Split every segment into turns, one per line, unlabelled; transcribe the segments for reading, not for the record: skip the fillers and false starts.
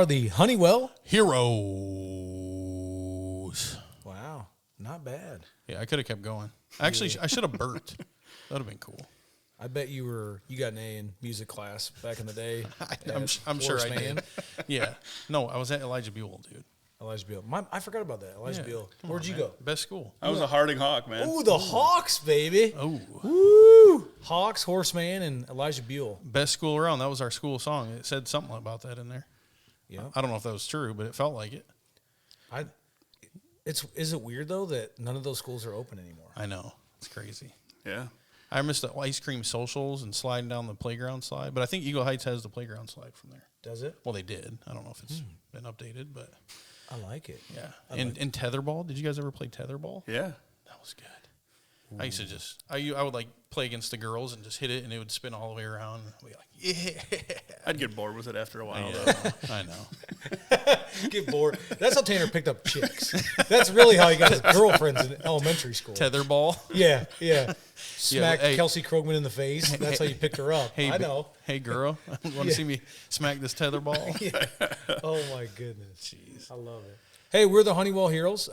are the Honeywell
Heroes.
Wow, not bad.
Yeah, I could have kept going. Actually, I should have burped. That would have been cool.
I bet you got an A in music class back in the day.
I'm sure I did. Yeah. No, I was at Elijah Buell, dude.
Elijah Buell. I forgot about that. Elijah Buell. Where'd you
man.
go?
Best school.
I was a Harding Hawk, man.
Ooh, the Hawks, baby.
Oh.
Woo! Hawks, Horseman, and Elijah Buell.
Best school around. That was our school song. It said something about that in there.
Yeah.
I don't know if that was true, but it felt like it.
Is it weird, though, that none of those schools are open anymore?
I know. It's crazy.
Yeah.
I missed the ice cream socials and sliding down the playground slide, but I think Eagle Heights has the playground slide from there.
Does it?
Well, they did. I don't know if it's been updated, but
I like it.
yeah. And tetherball. Did you guys ever play tetherball?
Yeah.
That was good. Ooh. I used to I would like play against the girls and just hit it, and it would spin all the way around. And we'd be like, yeah.
I'd get bored with it after a while,
Yeah,
though.
I know.
Get bored. That's how Tanner picked up chicks. That's really how he got his girlfriends in elementary school.
Tetherball.
Yeah. Smack
hey.
Kelsey Krogman in the face. That's how you picked her up.
Hey,
I know.
Hey, girl, want to see me smack this tetherball?
Yeah. Oh, my goodness. Jeez. I love it. Hey, we're the Honeywell Heroes.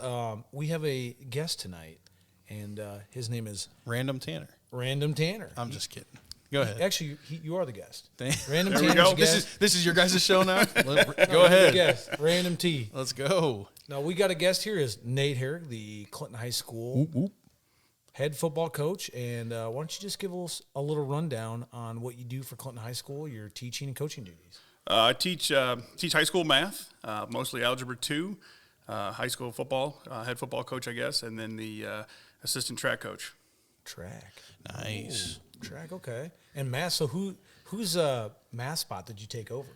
We have a guest tonight, and his name is
Random Tanner.
Random Tanner.
I'm just kidding. Go ahead.
Actually, you are the guest.
Random
There we
Tanner's
go.
the guest. This is your guys' show now? Go
You're the
ahead.
guest. Random T.
Let's go.
Now, we got a guest here is Nate Herrig, the Clinton High School head football coach. And why don't you just give us a little rundown on what you do for Clinton High School, your teaching and coaching duties?
I teach high school math, mostly Algebra 2, high school football, head football coach, I guess, and then the assistant track coach.
Track.
Nice.
Ooh, track, okay. And math, so whose math spot did you take over?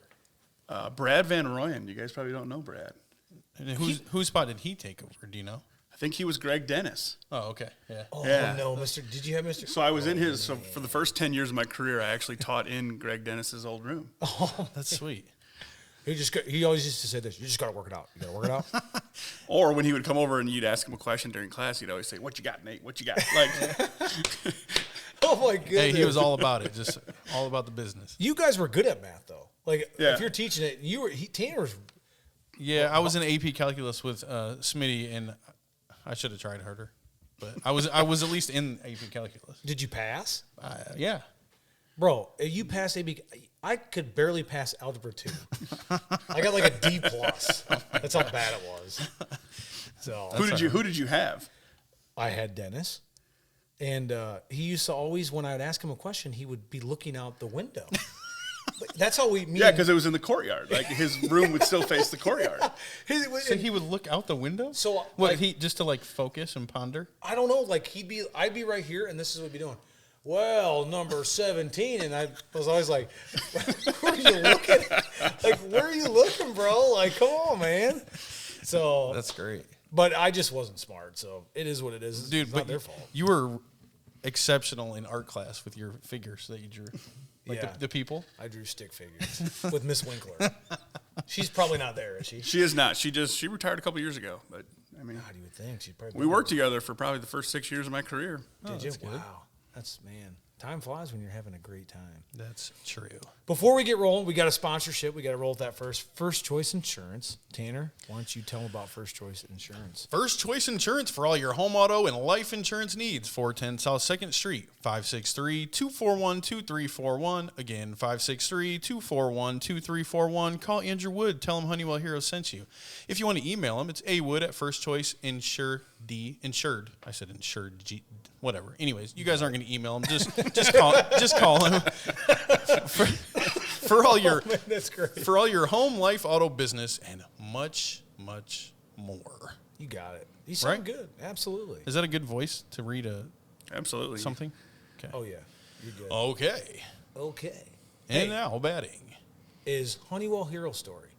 Brad Van Royen. You guys probably don't know Brad.
And whose spot did he take over? Do you know?
I think he was Greg Dennis.
Oh, okay. Yeah.
Oh,
Yeah.
no, did you have Mr.?
So I was in his, so for the first 10 years of my career, I actually taught in Greg Dennis's old room.
Oh,
That's sweet.
He always used to say this, you just got to work it out. You got to work it out.
Or when he would come over and you'd ask him a question during class, he'd always say, "What you got, Nate? What you got?" Like,
Oh, my goodness.
Hey, he was all about it. Just all about the business.
You guys were good at math, though. Like,
Yeah.
if you're teaching it, Tanner was.
Yeah, I was in AP calculus with Smitty, and I should have tried harder, but I was at least in AP calculus.
Did you pass?
Yeah.
Bro, if you passed AB, I could barely pass Algebra 2. I got like a D+. That's how bad it was. So
who did you have?
I had Dennis, and he used to always, when I'd ask him a question, he would be looking out the window. That's how we meet.
Yeah, because it was in the courtyard. Like his room would still face the courtyard.
So he would look out the window?
So,
what,
like,
he just to like focus and ponder?
I don't know. Like I'd be right here, and this is what he'd be doing. Well, number 17, and I was always like, "Where are you looking? Like, where are you looking, bro? Like, come on, man." So
That's great.
But I just wasn't smart, so it is what it is.
Dude,
it's not
but
their fault.
you were exceptional in art class with your figures that you drew. Like
Yeah.
the people.
I drew stick figures with Miss Winkler. She's probably not there, is she?
She is not. She retired a couple years ago. But I mean,
God, you would think she'd probably.
we worked together for probably the first 6 years of my career.
Did you?
that's good.
Wow, that's man. Time flies when you're having a great time.
That's true.
Before we get rolling, we got a sponsorship. We got to roll with that first. First Choice Insurance. Tanner, why don't you tell them about First Choice Insurance?
First Choice Insurance for all your home, auto, and life insurance needs. 410 South 2nd Street, 563-241-2341. Again, 563-241-2341. Call Andrew Wood. Tell him Honeywell Heroes sent you. If you want to email him, it's awood@firstchoiceinsured. I said insured. Whatever. Anyways, you guys aren't going to email him. Just call him. For all your
That's great.
for all your home, life, auto, business, and much, much more.
You got it. You sound
Right?
good. Absolutely.
Is that a good voice to read
Absolutely.
something? Okay.
Oh yeah, you're good.
Okay.
Okay.
And
Hey,
now batting.
is Honeywell hero story.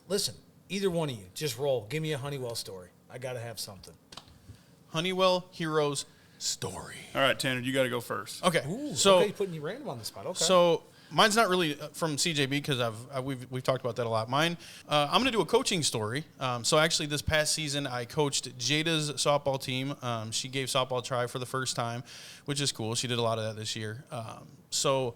Listen, either one of you, just roll. Give me a Honeywell story. I got to have something.
Honeywell Heroes story.
All right, Tanner, you got to go first.
Okay.
Ooh,
so
okay, putting you random on the spot. Okay.
So mine's not really from CJB because we've talked about that a lot. Mine, I'm going to do a coaching story. So actually, this past season, I coached Jada's softball team. She gave softball a try for the first time, which is cool. She did a lot of that this year. So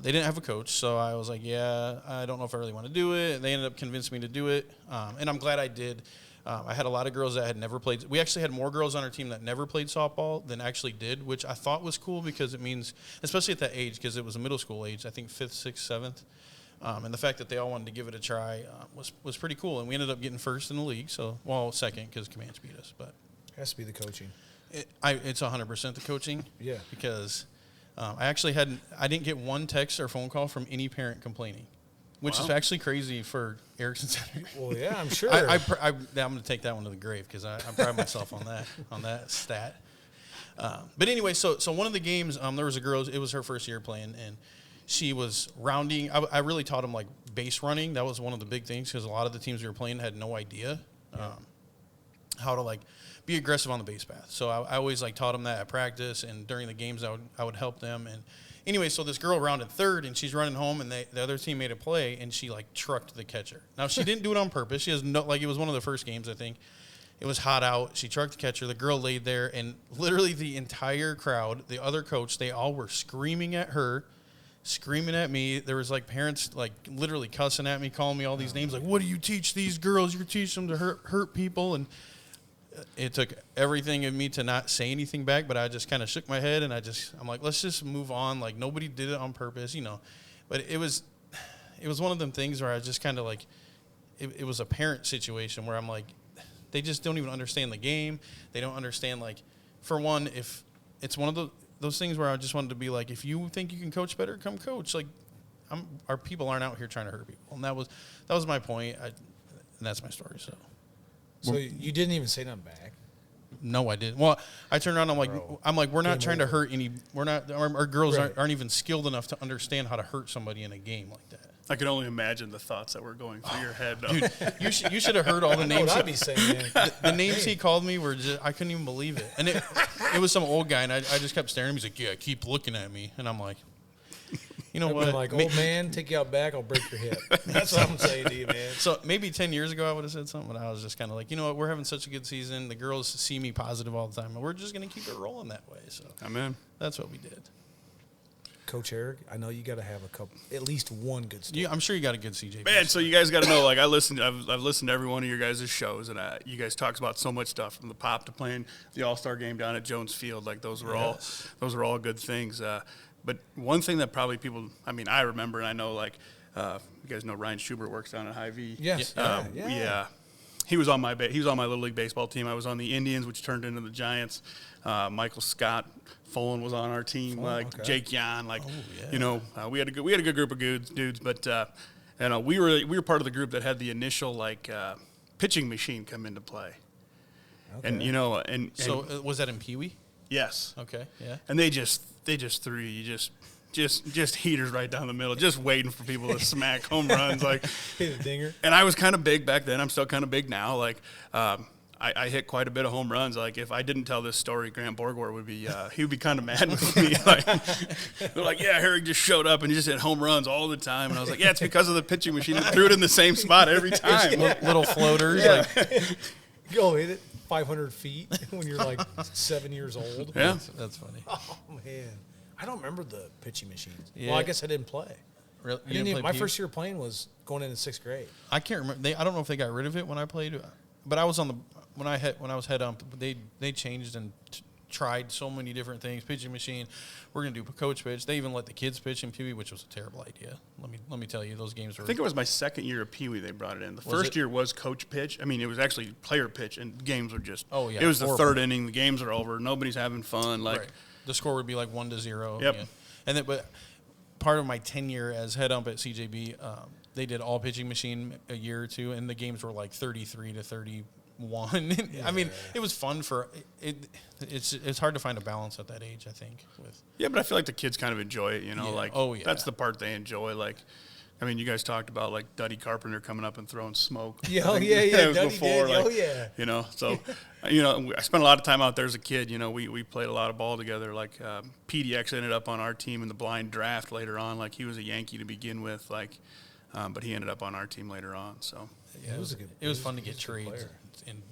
They didn't have a coach, so I was like, yeah, I don't know if I really want to do it. They ended up convincing me to do it, and I'm glad I did. I had a lot of girls that had never played. We actually had more girls on our team that never played softball than actually did, which I thought was cool because it means, especially at that age, because it was a middle school age, I think 5th, 6th, 7th, and the fact that they all wanted to give it a try was pretty cool. And we ended up getting first in the league, second because Comanche beat us. But
It has to be the coaching.
it's 100% the coaching.
Yeah.
Because I didn't get one text or phone call from any parent complaining. Which is actually crazy for Erickson Center.
Well, yeah, I'm sure.
I'm going to take that one to the grave because I pride myself on that stat. But anyway, so one of the games, there was a girl. It was her first year playing, and she was rounding. I really taught them like base running. That was one of the big things because a lot of the teams we were playing had no idea how to like be aggressive on the base path. So I always like taught them that at practice, and during the games I would help them. And anyway, so this girl rounded third, and she's running home, and the other team made a play, and she, like, trucked the catcher. Now, she didn't do it on purpose. She has no, like, it was one of the first games, I think. It was hot out. She trucked the catcher. The girl laid there, and literally the entire crowd, the other coach, they all were screaming at her, screaming at me. There was, like, parents, like, literally cussing at me, calling me all these names, like, what do you teach these girls? You teach them to hurt people, and it took everything in me to not say anything back, but I just kind of shook my head, and I'm like, let's just move on. Like, nobody did it on purpose, But it was one of them things where I just kind of like, it was a parent situation where I'm like, they just don't even understand the game. They don't understand, like, for one, if it's one of those things where I just wanted to be like, if you think you can coach better, come coach. Like, our people aren't out here trying to hurt people, and that was my point. And that's my story.
So you didn't even say nothing back?
No, I didn't. Well, I turned around. I'm like, we're not trying to hurt any. We're not. Our girls aren't even skilled enough to understand how to hurt somebody in a game like that.
I can only imagine the thoughts that were going through your head.
Dude, you should have heard all the names.
What I'd be saying, man.
The names he called me were just, I couldn't even believe it. And it was some old guy, and I just kept staring at him. He's like, yeah, keep looking at me. And I'm like, you know what?
I'm like, old man, take you out back, I'll break your hip. That's what I'm saying to you, man.
So maybe 10 years ago I would have said something, but I was just kind of like, you know what? We're having such a good season. The girls see me positive all the time, and we're just going to keep it rolling that way. So
Amen.
That's what we did.
Coach Herrig, I know you got to have at least one good story.
I'm sure you got a good CJ.
Man, so you guys got to know, like, I've listened to every one of your guys' shows, and you guys talks about so much stuff, from the pop to playing the All-Star game down at Jones Field. Like, those were all good things. But one thing that probably people, I remember, and I know, like, you guys know Ryan Schubert works down at Hy-Vee.
Yes.
Yeah. He was on my Little League baseball team. I was on the Indians, which turned into the Giants. Michael Scott Folan was on our team. Jake Yan, we had a good group of dudes. But we were part of the group that had the initial pitching machine come into play. Okay.
So was that in Pee Wee?
Yes.
Okay. Yeah.
And they just threw you just heaters right down the middle, just waiting for people to smack home runs, like
hit a dinger.
And I was kind of big back then. I'm still kind of big now. Like, I hit quite a bit of home runs. Like, if I didn't tell this story, Grant Borgward would be he would be kind of mad with me. Like, they're like, yeah, Herrig just showed up and he just hit home runs all the time. And I was like, yeah, it's because of the pitching machine. It threw it in the same spot every time.
Little floaters.
Yeah. Go hit it 500 feet when you're like 7 years old.
Yeah,
that's funny.
Oh man, I don't remember the pitching machines.
Yeah.
Well, I guess I didn't play.
Really?
My first year playing was going into 6th grade.
I can't remember. I don't know if they got rid of it when I played, but I was when I was head ump. They changed and tried so many different things. Pitching machine. We're gonna do coach pitch. They even let the kids pitch in Pee Wee, which was a terrible idea. Let me tell you, those games were.
I think it was my second year of Pee Wee they brought it in. The first year was coach pitch. It was actually player pitch, and games were just. Oh yeah. It was horrible. The third inning. The games are over. Nobody's having fun. Like,
right. The score would be like 1-0.
Yep.
Yeah. And then, but part of my tenure as head ump at CJB, they did all pitching machine a year or two, and the games were like 33-31. Yeah. It was fun for it. It's hard to find a balance at that age, I think.
Yeah, but I feel like the kids kind of enjoy it.
Yeah.
That's the part they enjoy. Like, you guys talked about like Duddy Carpenter coming up and throwing smoke.
Yeah, Duddy
before,
did.
So I spent a lot of time out there as a kid. We played a lot of ball together. Like, PDX ended up on our team in the blind draft later on. Like, he was a Yankee to begin with. Like, but he ended up on our team later on. So
yeah, it was fun to get trades and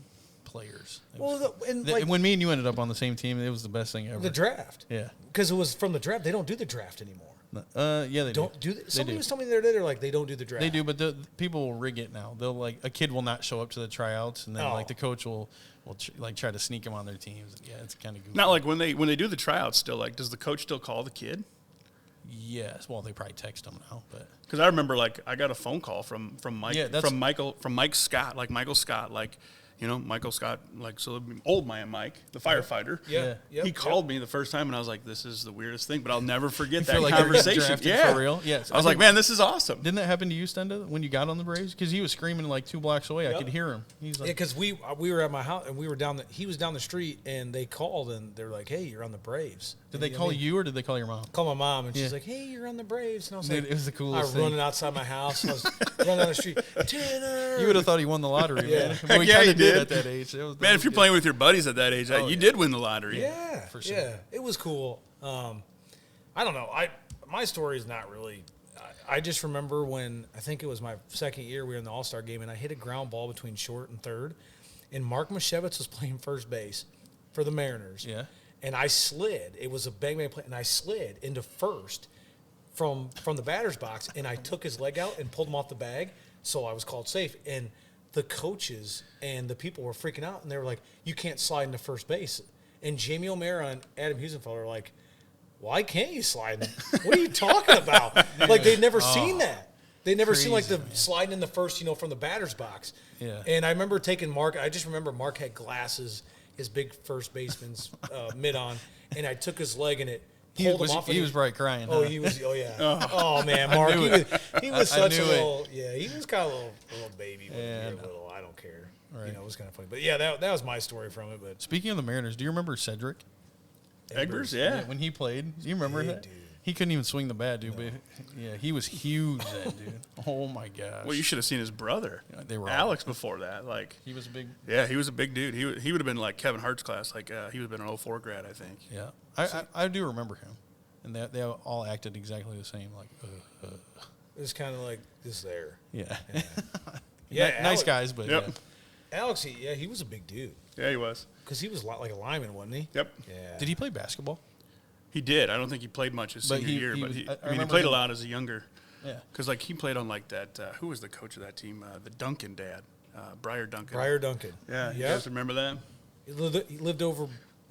players.
When
me and you ended up on the same team, it was the best thing ever.
The draft.
Yeah.
Because it was from the draft. They don't do the draft anymore.
Yeah, they
Don't
do.
do. Somebody was telling me the other day they're like they don't do the draft.
They do, but the people will rig it now. They'll like a kid will not show up to the tryouts, and then like the coach will like try to sneak him on their teams. Yeah, it's kind of goofy.
Not like when they do the tryouts. Still, like, does the coach still call the kid?
Yes. Well, they probably text him now, but
Because I remember, like, I got a phone call from Mike, from Mike Scott, like Michael Scott, like, you know, Michael Scott, like, so old man Mike, the firefighter.
Yeah.
He called me the first time, and I was like, this is the weirdest thing, but I'll never forget that
like
conversation.
Yeah, for real. Yes.
I was like, man, this is awesome.
Didn't that happen to you, Stenda, when you got on the Braves? Because he was screaming like 2 blocks away. I could hear him. He's like,
yeah, because we were at my house and we were he was down the street and they called and they're like, hey, you're on the Braves.
Did they call you or did they call your mom?
Call my mom and she's like, hey, you're on the Braves. And I was
Dude,
like,
it was the coolest
I was
thing.
running outside my house. I was running down the street. Tanner.
You would have thought he won the lottery,
Yeah.
man.
Heck
But we
yeah,
kind
he
of did
did.
at that age.
Man, if you're playing with your buddies at that age, you did win the lottery.
Yeah,
for sure.
Yeah, it was cool. I don't know. My story is not really. I just remember when I think it was my second year we were in the All-Star game and I hit a ground ball between short and third, and Mark Mashevitz was playing first base for the Mariners.
Yeah.
And I slid. It was a bang play, and I slid into first from the batter's box, and I took his leg out and pulled him off the bag, so I was called safe. And the coaches and the people were freaking out, and they were like, "You can't slide into first base." And Jamie O'Mara and Adam Husenfelder were like, "Why can't you slide? What are you talking about?" Like they'd never seen that. They'd never seen like the sliding in the first, from the batter's box.
Yeah.
And I remember taking Mark. I just remember Mark had glasses, his big first baseman's mitt on, and I took his leg and it pulled him off.
He was probably crying.
Oh,
huh?
he was. Oh yeah. Oh man, Mark. He was such a
knew it.
little. Yeah, he was kind of a little baby. But
Yeah,
you're
I know.
little. I don't care.
Right.
It was kind of funny. But yeah, that was my story from it. But
Speaking of the Mariners, do you remember Cedric?
Egbers, yeah.
When he played, do you remember
Big
that?
dude.
He couldn't even swing the bat, dude. But yeah, he was huge, that dude. Oh my gosh.
Well, you should have seen his brother,
they were
Alex, before that. Like,
He was a big.
yeah, he was a big dude. He would have been like Kevin Hart's class. Like, he would have been an 04 grad, I think.
Yeah, I do remember him, and they all acted exactly the same. Like,
it was kind of like this there.
yeah,
Yeah,
nice
Alex,
guys, but
Yep.
yeah.
Alex, he was a big dude
Yeah, he was.
because he was like a lineman, wasn't he?
Yep.
Yeah.
Did he play basketball?
He did. I don't think he played much his
But
senior
he
year, but
was-
he,
I
I mean, he
remember
played a
him-
lot as a younger.
Yeah.
Because, like, he played on, like, that, who was the coach of that team? The Duncan dad, Briar Duncan.
Briar Duncan.
Yeah, you
Yep.
guys remember that?
He lived over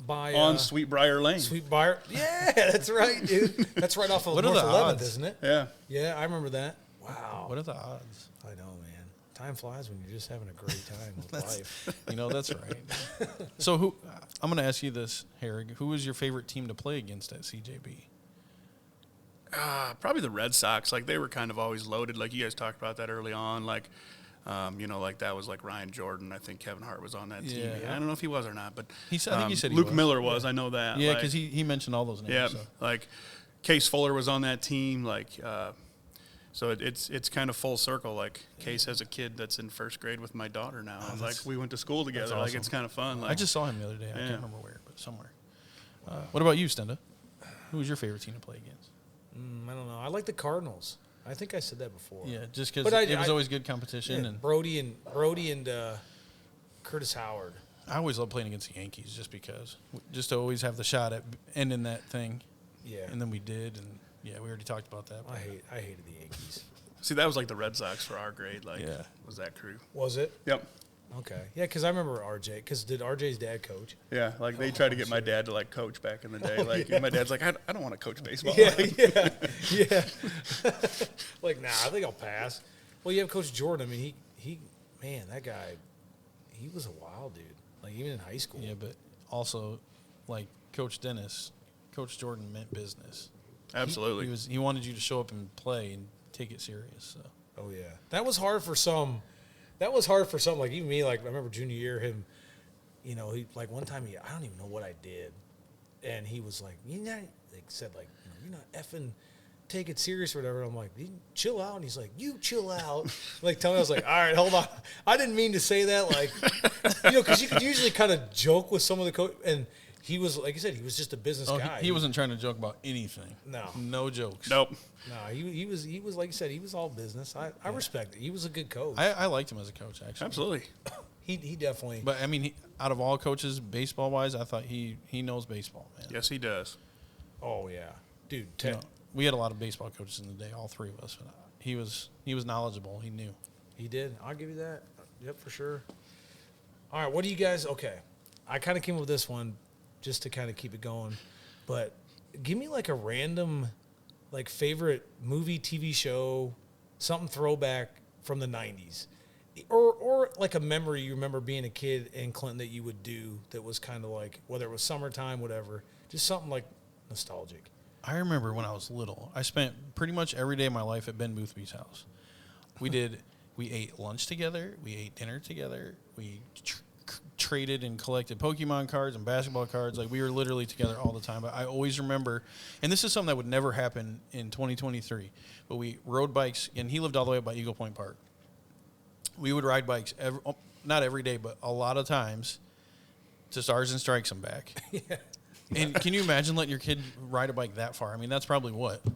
by
On Sweet Briar Lane.
Sweet Briar. Yeah, that's right, dude. That's right off of
What are
North
the
11th,
odds?
isn't it?
Yeah.
Yeah, I remember that. Wow.
What are the odds?
I know, man. Time flies when you're just having a great time with life.
That's right. So who? I'm going to ask you this, Herrig. Who was your favorite team to play against at CJB?
Probably the Red Sox. Like, they were kind of always loaded. Like, you guys talked about that early on. Like, like that was like Ryan Jordan. I think Kevin Hart was on that team.
Yeah.
I don't know if he was or not, but
I think he said he
Luke
was.
Miller was. I know that.
Yeah,
Like,
because he mentioned all those names.
yeah,
So.
like Case Fuller was on that team. Like, so it's kind of full circle. Like, Case has a kid that's in first grade with my daughter now. And, like, we went to school together. Like,
awesome.
it's kind of fun. Like,
I just saw him the other day. I
Yeah.
can't remember where, but somewhere. What about you, Stenda? Who was your favorite team to play against?
I don't know. I like the Cardinals. I think I said that before.
Yeah, just because
But I-
it was
I-
always good competition,
Yeah,
and
Brody and Curtis Howard.
I always love playing against the Yankees just because, just to always have the shot at ending that thing.
Yeah.
And then we did, and yeah, we already talked about that.
I hated the Yankees.
see, that was like the Red Sox for our grade. Like,
Yeah.
was that crew?
Was it?
Yep.
Okay. Yeah, because I remember RJ. Because did RJ's dad coach?
Yeah, like they tried to get my dad to like coach back in the day. Like my dad's like, I don't want to coach baseball.
Yeah,
Like,
yeah. Like, nah, I think I'll pass. Well, you have Coach Jordan. I mean, he man, that guy, he was a wild dude. Like, even in high school.
Yeah, but also, like Coach Dennis, Coach Jordan meant business.
absolutely.
He wanted you to show up and play and take it serious. So.
Oh yeah, that was hard for some. Like even me. Like I remember junior year, him. He like one time I don't even know what I did, and he was like, said like, you're not effing take it serious or whatever. I'm like, chill out. And he's like, you chill out. Like tell me, I was like, all right, hold on. I didn't mean to say that. Like, because you could usually kind of joke with some of the coach, and he was like you said, he was just a business guy.
He wasn't trying to joke about anything. No jokes.
Nope.
No, he was like you said, he was all business. I respect it. He was a good coach.
I liked him as a coach, actually.
Absolutely.
He definitely.
But I mean, out of all coaches, baseball wise, I thought he knows baseball, man.
Yes, he does.
Oh yeah, dude.
You know, we had a lot of baseball coaches in the day, all three of us. But he was knowledgeable. He knew.
He did. I'll give you that. Yep, for sure. All right, what do you guys? Okay, I kind of came up with this one just to kind of keep it going, but give me like a random, like favorite movie, TV show, something throwback from the '90s, or like a memory you remember being a kid in Clinton that you would do that was kind of like, whether it was summertime, whatever, just something like nostalgic.
I remember when I was little, I spent pretty much every day of my life at Ben Boothby's house. We ate lunch together. We ate dinner together. We traded and collected Pokemon cards and basketball cards. Like, we were literally together all the time. But I always remember, and this is something that would never happen in 2023, but we rode bikes, and he lived all the way up by Eagle Point Park. We would ride bikes, not every day, but a lot of times to Stars and Strikes and back.
Yeah.
And can you imagine letting your kid ride a bike that far? I mean, that's probably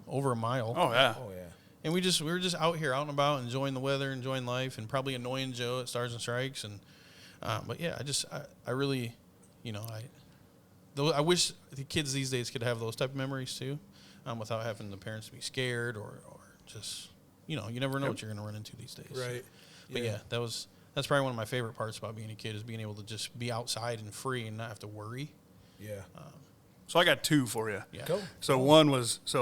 over a mile.
Oh, yeah.
Oh yeah.
And we were just out here, out and about, enjoying the weather, enjoying life, and probably annoying Joe at Stars and Strikes. And but yeah, I really, I wish the kids these days could have those type of memories too, without having the parents to be scared or just, you never know what you're going to run into these days.
Right.
But yeah, that's probably one of my favorite parts about being a kid is being able to just be outside and free and not have to worry.
Yeah.
So I got two for you.
Yeah.
Go.
So one was, I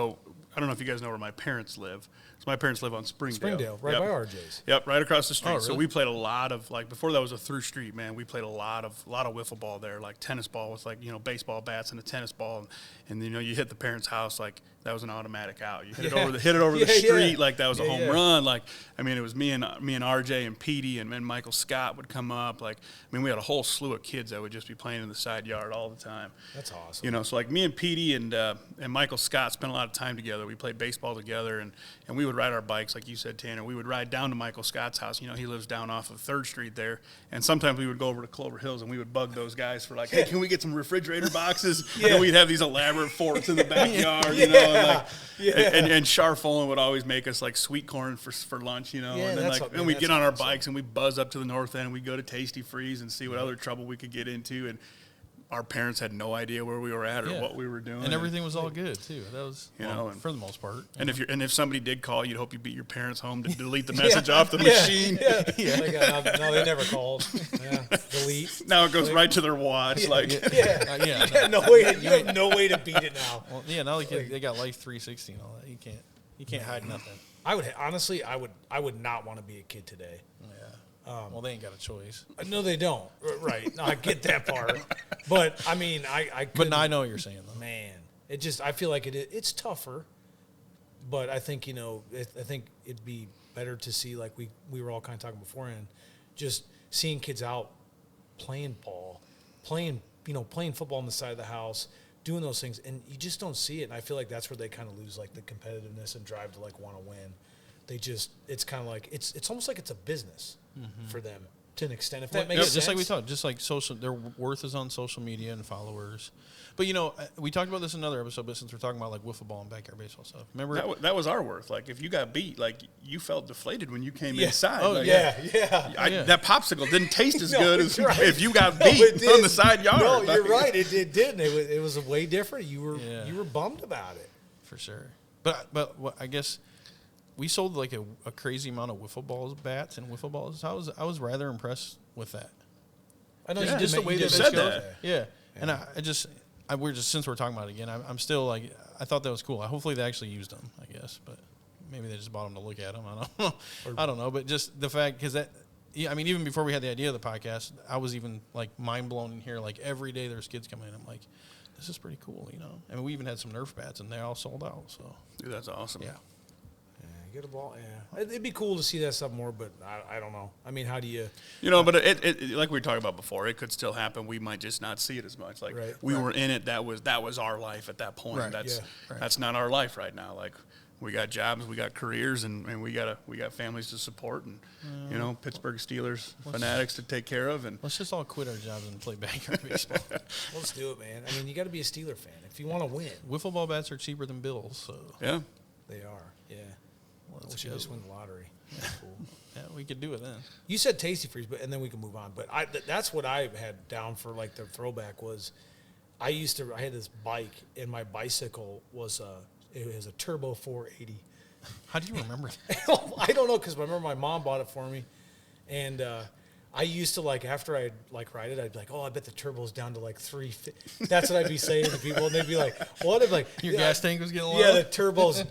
don't know if you guys know where my parents live. So my parents live on Springdale.
Right
Yep.
by RJ's.
Yep, right across the street.
Oh,
So
really?
we played a lot of, like, before that was a through street, man, we played a lot of wiffle ball there, like tennis ball with, like, baseball bats and a tennis ball. And you hit the parents' house, like, that was an automatic out. You hit it over the street, like that was a home run. Like, I mean, it was me and RJ and Petey and then Michael Scott would come up. Like, I mean, we had a whole slew of kids that would just be playing in the side yard all the time.
That's awesome.
So like me and Petey and Michael Scott spent a lot of time together. We played baseball together, and we would ride our bikes, like you said, Tanner. We would ride down to Michael Scott's house. He lives down off of 3rd Street there. And sometimes we would go over to Clover Hills, and we would bug those guys for, like, hey, can we get some refrigerator boxes?
Yeah.
And we'd have these elaborate forts in the backyard, and Charfolin would always make us, like, sweet corn for lunch,
Yeah,
and then,
that's
like,
what-
and we'd
that's
get on our
awesome.
bikes, and we'd buzz up to the north end, and we'd go to Tasty Freeze and see what other trouble we could get into. And our parents had no idea where we were at or what we were doing.
And everything was all good too. That was, for the most part.
And if somebody did call, you'd hope you beat your parents home to delete the message off the machine.
Yeah. No, they never called. Yeah. Delete.
Now it goes right to their watch. Like,
No way. You have no way to beat it now.
Well, yeah, now they got Life 360 and all that. You can't hide nothing.
I would not want to be a kid today.
Yeah. Well, they ain't got a choice.
No, they don't. Right. No, I get that part. But I mean, I
But now I know what you're saying though.
Man, I feel like it's tougher. But I think, I think it'd be better to see, like we were all kind of talking beforehand, just seeing kids out playing ball, playing football on the side of the house, doing those things, and you just don't see it. And I feel like that's where they kind of lose, like, the competitiveness and drive to, like, want to win. It's kind of like, it's almost like it's a business for them to an extent, if that makes sense.
Just like we talked, just like their worth is on social media and followers. But, we talked about this in another episode, but since we're talking about, like, wiffle ball and backyard baseball stuff. Remember?
that was our worth. Like, if you got beat, like, you felt deflated when you came inside.
Oh,
like,
Yeah.
That popsicle didn't taste as
No,
good as
right.
if you got beat on the side yard.
No,
Like,
you're right. It didn't. It was way different. You were bummed about it.
For sure. But I guess we sold like a crazy amount of wiffle balls, bats, and wiffle balls. I was rather impressed with that.
I know
Yeah,
you
just
did
the way
you
they
did
said
mention
that.
Yeah. And we're just since we're talking about it again, I'm still like, I thought that was cool. Hopefully they actually used them, I guess, but maybe they just bought them to look at them. I don't know. I don't know, but just the fact, because even before we had the idea of the podcast, I was even like mind blown in here. Like every day there's kids coming in. I'm like, this is pretty cool, I mean, we even had some Nerf bats and they all sold out. So
Dude, that's awesome.
yeah.
Get a ball. Yeah, it'd be cool to see that stuff more, but I don't know. I mean, how do you?
But it like we were talking about before, it could still happen. We might just not see it as much. Like we were in it. That was our life at that point.
Right.
That's not our life right now. Like we got jobs, we got careers, and we got families to support, and Pittsburgh Steelers fanatics to take care of. And
Let's just all quit our jobs and play backyard baseball.
Let's do it, man. I mean, you got to be a Steeler fan if you want to win.
Wiffle ball bats are cheaper than bills, so
yeah.
They are. Yeah.
let's
we should
go.
just win the lottery. That's cool.
Yeah, we could do it then.
You said Tasty Freeze, and then we can move on. But that's what I had down for, like, the throwback was I had this bike, and my bicycle was It was a turbo 480.
How do you remember that?
I don't know, because I remember my mom bought it for me, and I used to, like, after I'd, like, ride it, I'd be like, oh, I bet the turbo's down to, like, 350. That's what I'd be saying to people, and they'd be like, what? I'd be like,
Your gas tank was getting low?
yeah, the turbo's,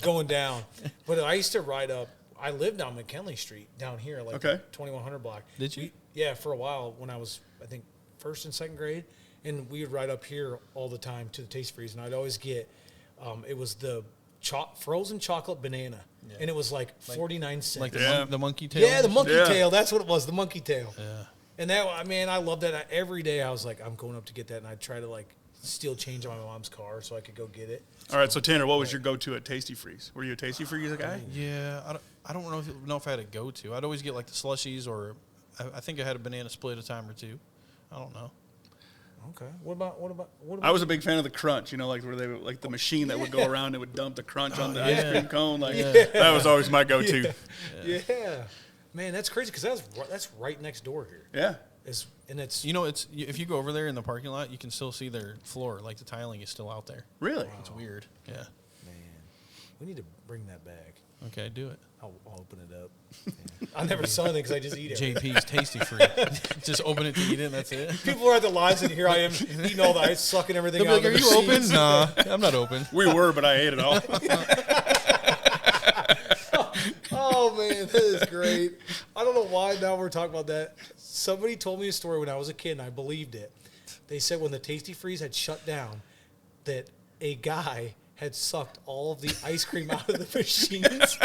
going down. But I used to ride up. I lived down McKinley Street down here, like 2100 block.
Did you?
Yeah, for a while when I was, I think, first and second grade, and we would ride up here all the time to the Tasty Freeze, and I'd always get, it was the frozen chocolate banana, and it was like 49 cents.
Like the monkey tail?
Yeah, the monkey tail. That's what it was, the monkey tail.
Yeah.
And that, man, I loved that. Every day I was like, I'm going up to get that, and I'd try to, like, steal change on my mom's car so I could go get it.
All right, so Tanner, what was your go-to at Tasty Freeze? Were you a Tasty Freeze guy?
Yeah, I don't know if I had a go-to. I'd always get, like, the slushies, or I think I had a banana split a time or two. I don't know.
Okay. What about?
I was a big fan of the crunch, like where they would, like the machine that would go around and would dump the crunch on the ice cream cone. Like that was always my go-to.
Yeah. Man, that's crazy, because that's right next door here.
Yeah.
It's
if you go over there in the parking lot, you can still see their floor, like the tiling is still out there.
Really?
Wow.
It's weird. Yeah.
Man, we need to bring that back.
Okay, do it.
I'll open it up. Yeah. I never saw anything because I just eat it.
JP's Tasty Free. Just open it to eat it, and that's it.
People are at the lines, and here I am eating all the ice, sucking everything
They'll
out.
be like, are you open? Nah, I'm not open.
We were, but I ate it all.
Oh, man, that is great. I don't know why now we're talking about that. Somebody told me a story when I was a kid, and I believed it. They said when the Tasty Freeze had shut down, that a guy had sucked all of the ice cream out of the machines,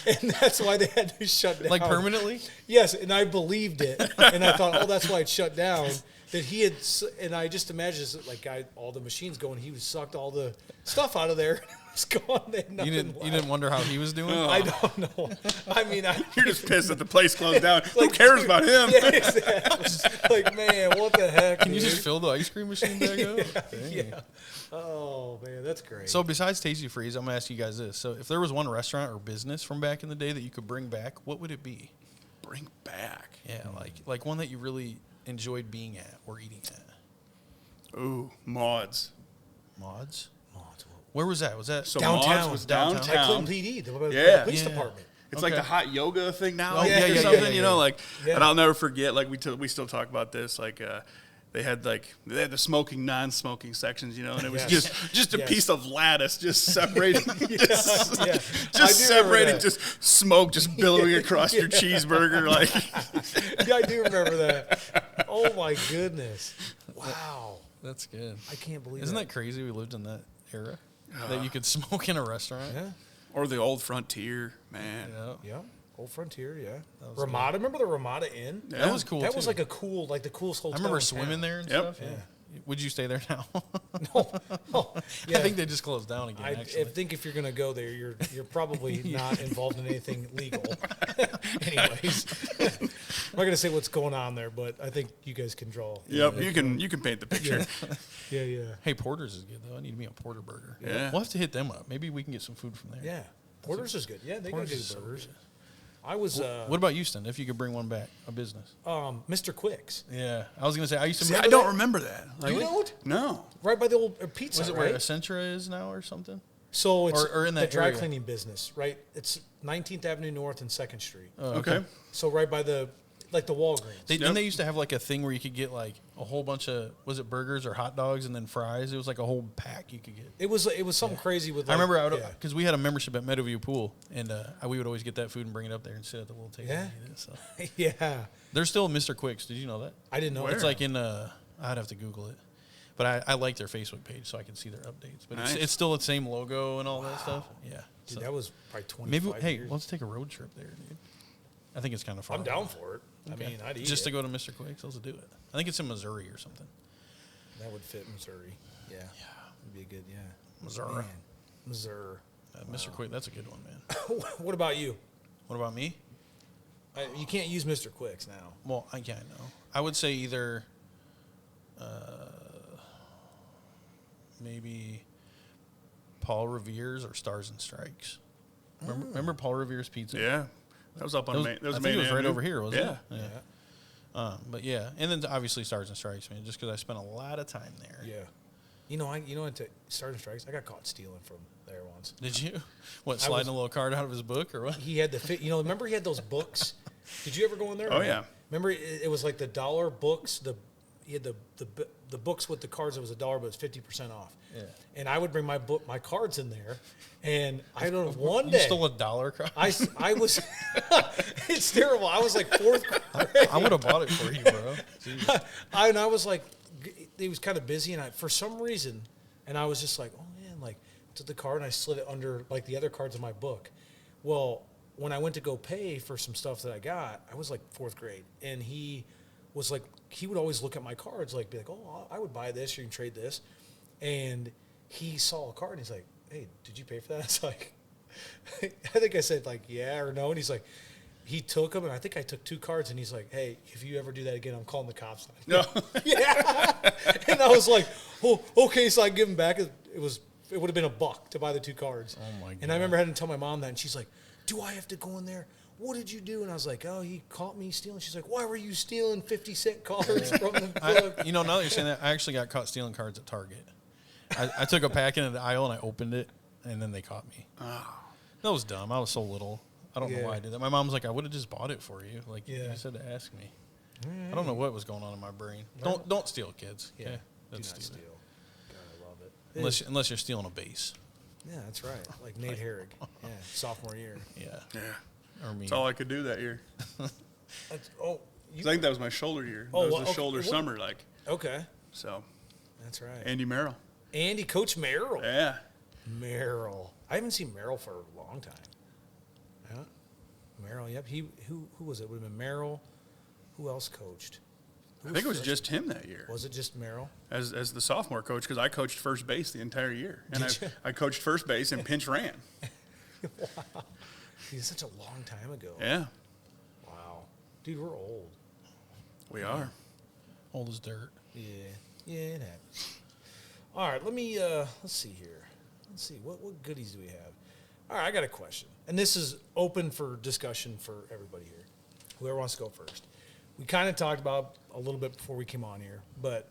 and that's why they had to shut down.
Like permanently?
Yes, and I believed it, and I thought, oh, that's why it shut down. That he had, and I just imagined like all the machines going, he was sucked all the stuff out of there. It was gone.
You didn't wonder how he was doing?
I don't know. I mean,
you're just pissed that the place closed down. Who cares about him?
Yeah, exactly. Like, man, what the heck?
Can you just fill the ice cream machine back up?
Yeah. Oh man, that's great.
So besides Tasty Freeze, I'm gonna ask you guys this: so if there was one restaurant or business from back in the day that you could bring back, what would it be?
Bring back?
Yeah, like one that you really enjoyed being at or eating at.
Ooh, Maud's.
Mods? Where was that? Was that
so
downtown?
Maud's was downtown.
At Clinton PD, the police department.
It's like the hot yoga thing now,
Oh,
or
yeah,
something,
yeah.
And I'll never forget. Like we still talk about this. Like they had the smoking, non-smoking sections, and it was just a piece of lattice just separating, just separating, just smoke just billowing across your cheeseburger. Like,
yeah, I do remember that. Oh my goodness! Wow,
that's good.
I can't believe.
Isn't that crazy? We lived in that era that you could smoke in a restaurant.
Yeah.
Or the old Frontier, man.
Yeah. Old Frontier, yeah. Ramada, good. Remember the Ramada Inn?
Yeah. That was cool.
That was like the coolest hotel.
I remember swimming there and stuff.
Yeah.
Would you stay there now?
No. Yeah.
I think they just closed down again.
I think if you're going to go there, you're probably not involved in anything legal. Anyways, I'm not going to say what's going on there, but I think you guys can draw.
Yep, you can paint the picture.
Yeah.
Hey, Porter's is good though. I need to be a Porter burger.
Yeah,
we'll have to hit them up. Maybe we can get some food from there.
Yeah, Porter's is good. Yeah, they got good burgers. So I was.
What about Houston? If you could bring one back, a business.
Mr. Quick's.
Yeah, I was gonna say I used to.
See, I don't remember that.
Like, you don't?
No.
Right by the old pizza.
Was it
right?
where Essentra is now or something?
So it's
or in that
the dry
area.
cleaning business, right? It's 19th Avenue North and 2nd Street.
Oh,
okay.
So right by the Walgreens.
Then they used to have like a thing where you could get like a whole bunch of, was it burgers or hot dogs and then fries? It was like a whole pack you could get.
It was something crazy with.
I remember because we had a membership at Meadowview Pool, and we would always get that food and bring it up there and sit at the little table.
Yeah.
And eat it, so.
Yeah.
There's still Mr. Quick's. Did you know that?
I didn't know.
Where?
It's like in I'd have to Google it, but I like their Facebook page so I can see their updates. But
Nice.
it's still the same logo and all that stuff. Yeah.
Dude,
So
that was probably 25
maybe
years.
let's take a road trip there, dude. I think it's kind of fun.
I'm down for it.
Okay.
I mean, I'd eat
just
it.
to go to Mr. Quick's. Let's do it. I think it's in Missouri or something.
That would fit Missouri. Yeah. It'd be a good,
Missouri.
Man. Missouri.
Mr. Quick, that's a good one, man.
What about you?
What about me?
You can't use Mr. Quick's now.
Well, I can't know. I would say either maybe Paul Revere's or Stars and Strikes. Remember Paul Revere's Pizza?
Yeah. That was up on Main. That was
I
Main
think it was right
Avenue.
over here, wasn't
Yeah.
it? Yeah. But yeah, and then obviously Stars and Strikes, man, just because I spent a lot of time there.
Yeah. At Sergeant Strikes, I got caught stealing from there once.
Did you? What, sliding a little card out of his book or what?
He had remember he had those books? Did you ever go in there?
Oh, yeah.
Remember it was like the $1 books. He had the books with the cards. It was $1, but it was 50% off. Yeah. And I would bring my cards in there, and I don't know. One day
you stole $1 card.
I was. It's terrible. I was like 4th grade.
I would have bought it for you, bro.
I was like, he was kind of busy, and for some reason, and I was just like, oh man, like took the card and I slid it under like the other cards in my book. Well, when I went to go pay for some stuff that I got, I was like 4th grade, and he was like, he would always look at my cards, like be like, oh, I would buy this, or you can trade this, and he saw a card and he's like, hey, did you pay for that? I was like, I think I said like yeah or no, and he's like, he took them, and I think I took 2 cards, and he's like, hey, if you ever do that again, I'm calling the cops on you.
No.
Yeah. And I was like, oh, okay, so I give him back. It would have been $1 to buy the 2 cards.
Oh my God.
And I remember having to tell my mom that, and she's like, do I have to go in there? What did you do? And I was like, oh, he caught me stealing. She's like, why were you stealing 50-cent cards from the book?
Now that you're saying that, I actually got caught stealing cards at Target. I took a pack into the aisle, and I opened it, and then they caught me. Oh. That was dumb. I was so little. I don't know why I did that. My mom's like, I would have just bought it for you. Like, you said to ask me. I don't know what was going on in my brain. Don't steal, kids.
Yeah.
Okay?
Do not steal. God, I love it.
Unless you're stealing a base.
Yeah, that's right. Like Nate Herrig. Yeah, sophomore year.
Yeah.
Yeah.
Or me.
That's all I could do that year. I
You,
think that was my shoulder year. That was the shoulder summer, like.
okay.
So.
That's right.
Andy Merrill.
Coach Merrill.
Yeah.
Merrill. I haven't seen Merrill for a long time. Yeah. Merrill, yep. Who was it? Would have been Merrill. Who else coached?
I think it was just him that year.
Was it just Merrill?
As the sophomore coach, because I coached first base the entire year. And I coached first base and pinch ran.
Wow. Dude, such a long time ago.
Yeah.
Wow. Dude, we're old.
We are.
Old as dirt.
Yeah. Yeah, it happens. All right, let's see here. Let's see, what goodies do we have? All right, I got a question. And this is open for discussion for everybody here. Whoever wants to go first. We kind of talked about a little bit before we came on here, but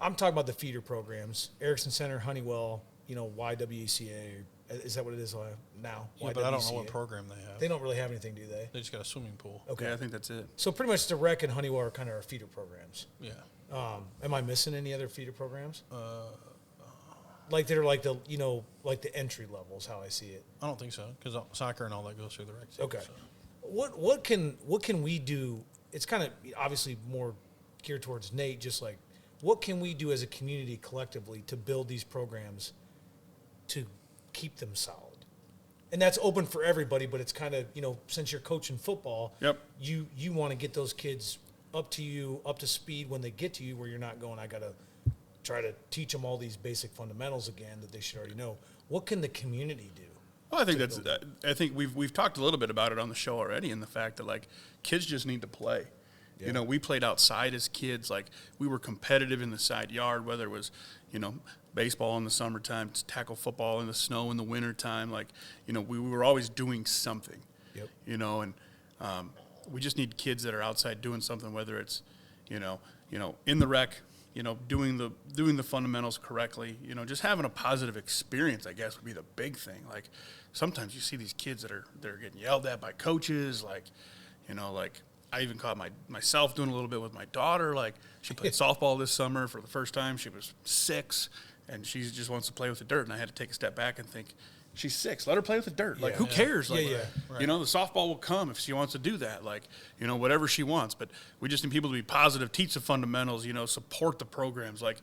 I'm talking about the feeder programs. Erickson Center, Honeywell, YWCA. Is that what it is now?
Yeah, but I don't know what program they have.
They don't really have anything, do they?
They just got a swimming pool.
Okay.
Yeah, I think that's it.
So pretty much the rec and Honeywell are kind of our feeder programs.
Yeah.
Am I missing any other feeder programs? Like they're like the the entry levels, how I see it.
I don't think so, because soccer and all that goes through the rec team.
Okay.
So.
What can we do? It's kind of obviously more geared towards Nate. Just like what can we do as a community collectively to build these programs to keep them solid? And that's open for everybody, but it's kind of since you're coaching football,
yep,
you want to get those kids up to speed when they get to you, where you're not going, I got to try to teach them all these basic fundamentals again that they should already know. What can the community do?
Well, I think we've talked a little bit about it on the show already, and the fact that like kids just need to play. Yeah. We played outside as kids. Like we were competitive in the side yard, whether it was baseball in the summertime, tackle football in the snow in the wintertime. Like we were always doing something.
Yep.
And we just need kids that are outside doing something, whether it's in the rec. Doing the fundamentals correctly, just having a positive experience, I guess, would be the big thing. Like sometimes you see these kids that are getting yelled at by coaches, like I even caught myself doing a little bit with my daughter. Like she played softball this summer for the first time. She was 6, and she just wants to play with the dirt. And I had to take a step back and think, she's 6. Let her play with the dirt. Like, who cares? Like,
Right.
The softball will come if she wants to do that. Like, whatever she wants. But we just need people to be positive, teach the fundamentals, support the programs. Like,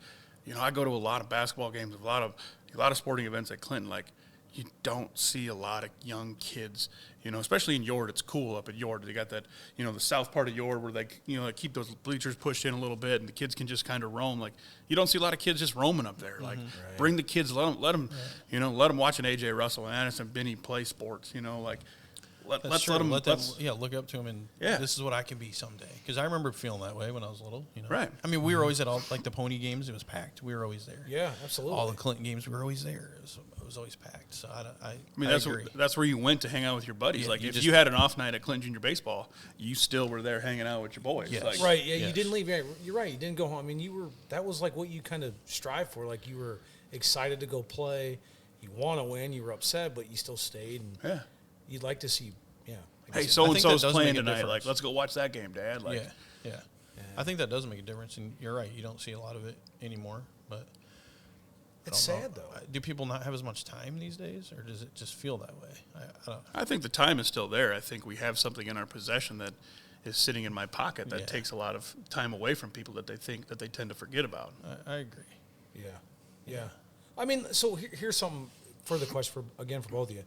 I go to a lot of basketball games, a lot of sporting events at Clinton. Like, you don't see a lot of young kids, especially in Yord. It's cool up at Yord. They got that, the south part of Yord where they keep those bleachers pushed in a little bit, and the kids can just kind of roam. Like, you don't see a lot of kids just roaming up there. Like, bring the kids, let them watch an A.J. Russell and Addison Binney play sports. Let them
look up to them, and this is what I can be someday. Because I remember feeling that way when I was little.
Right.
I mean, we were always at all the Pony games. It was packed. We were always there.
Yeah, absolutely.
All the Clinton games, we were always there. It was it was always packed. So I
mean, that's where you went to hang out with your buddies.
Yeah,
like, if
just,
you had an off night at Clinton Junior Baseball, you still were there hanging out with your boys.
Yes.
Like,
Right, yeah,
Yes.
you didn't leave. Yeah, you're right, you didn't go home. I mean, that was like what you kind of strive for. Like, you were excited to go play. You want to win. You were upset, but you still stayed. And
yeah.
you'd like to see, yeah.
Hey, so-and-so's
that does
playing
make a
tonight.
difference.
Like, let's go watch that game, Dad. Like,
yeah. I think that does make a difference, and you're right. You don't see a lot of it anymore, but
It's
I don't know.
sad, though.
Do people not have as much time these days, or does it just feel that way? I don't know.
I think the time is still there. I think we have something in our possession that is sitting in my pocket that
Yeah.
takes a lot of time away from people that they think that they tend to forget about.
I agree.
Yeah. I mean, so here's some further question for both of you.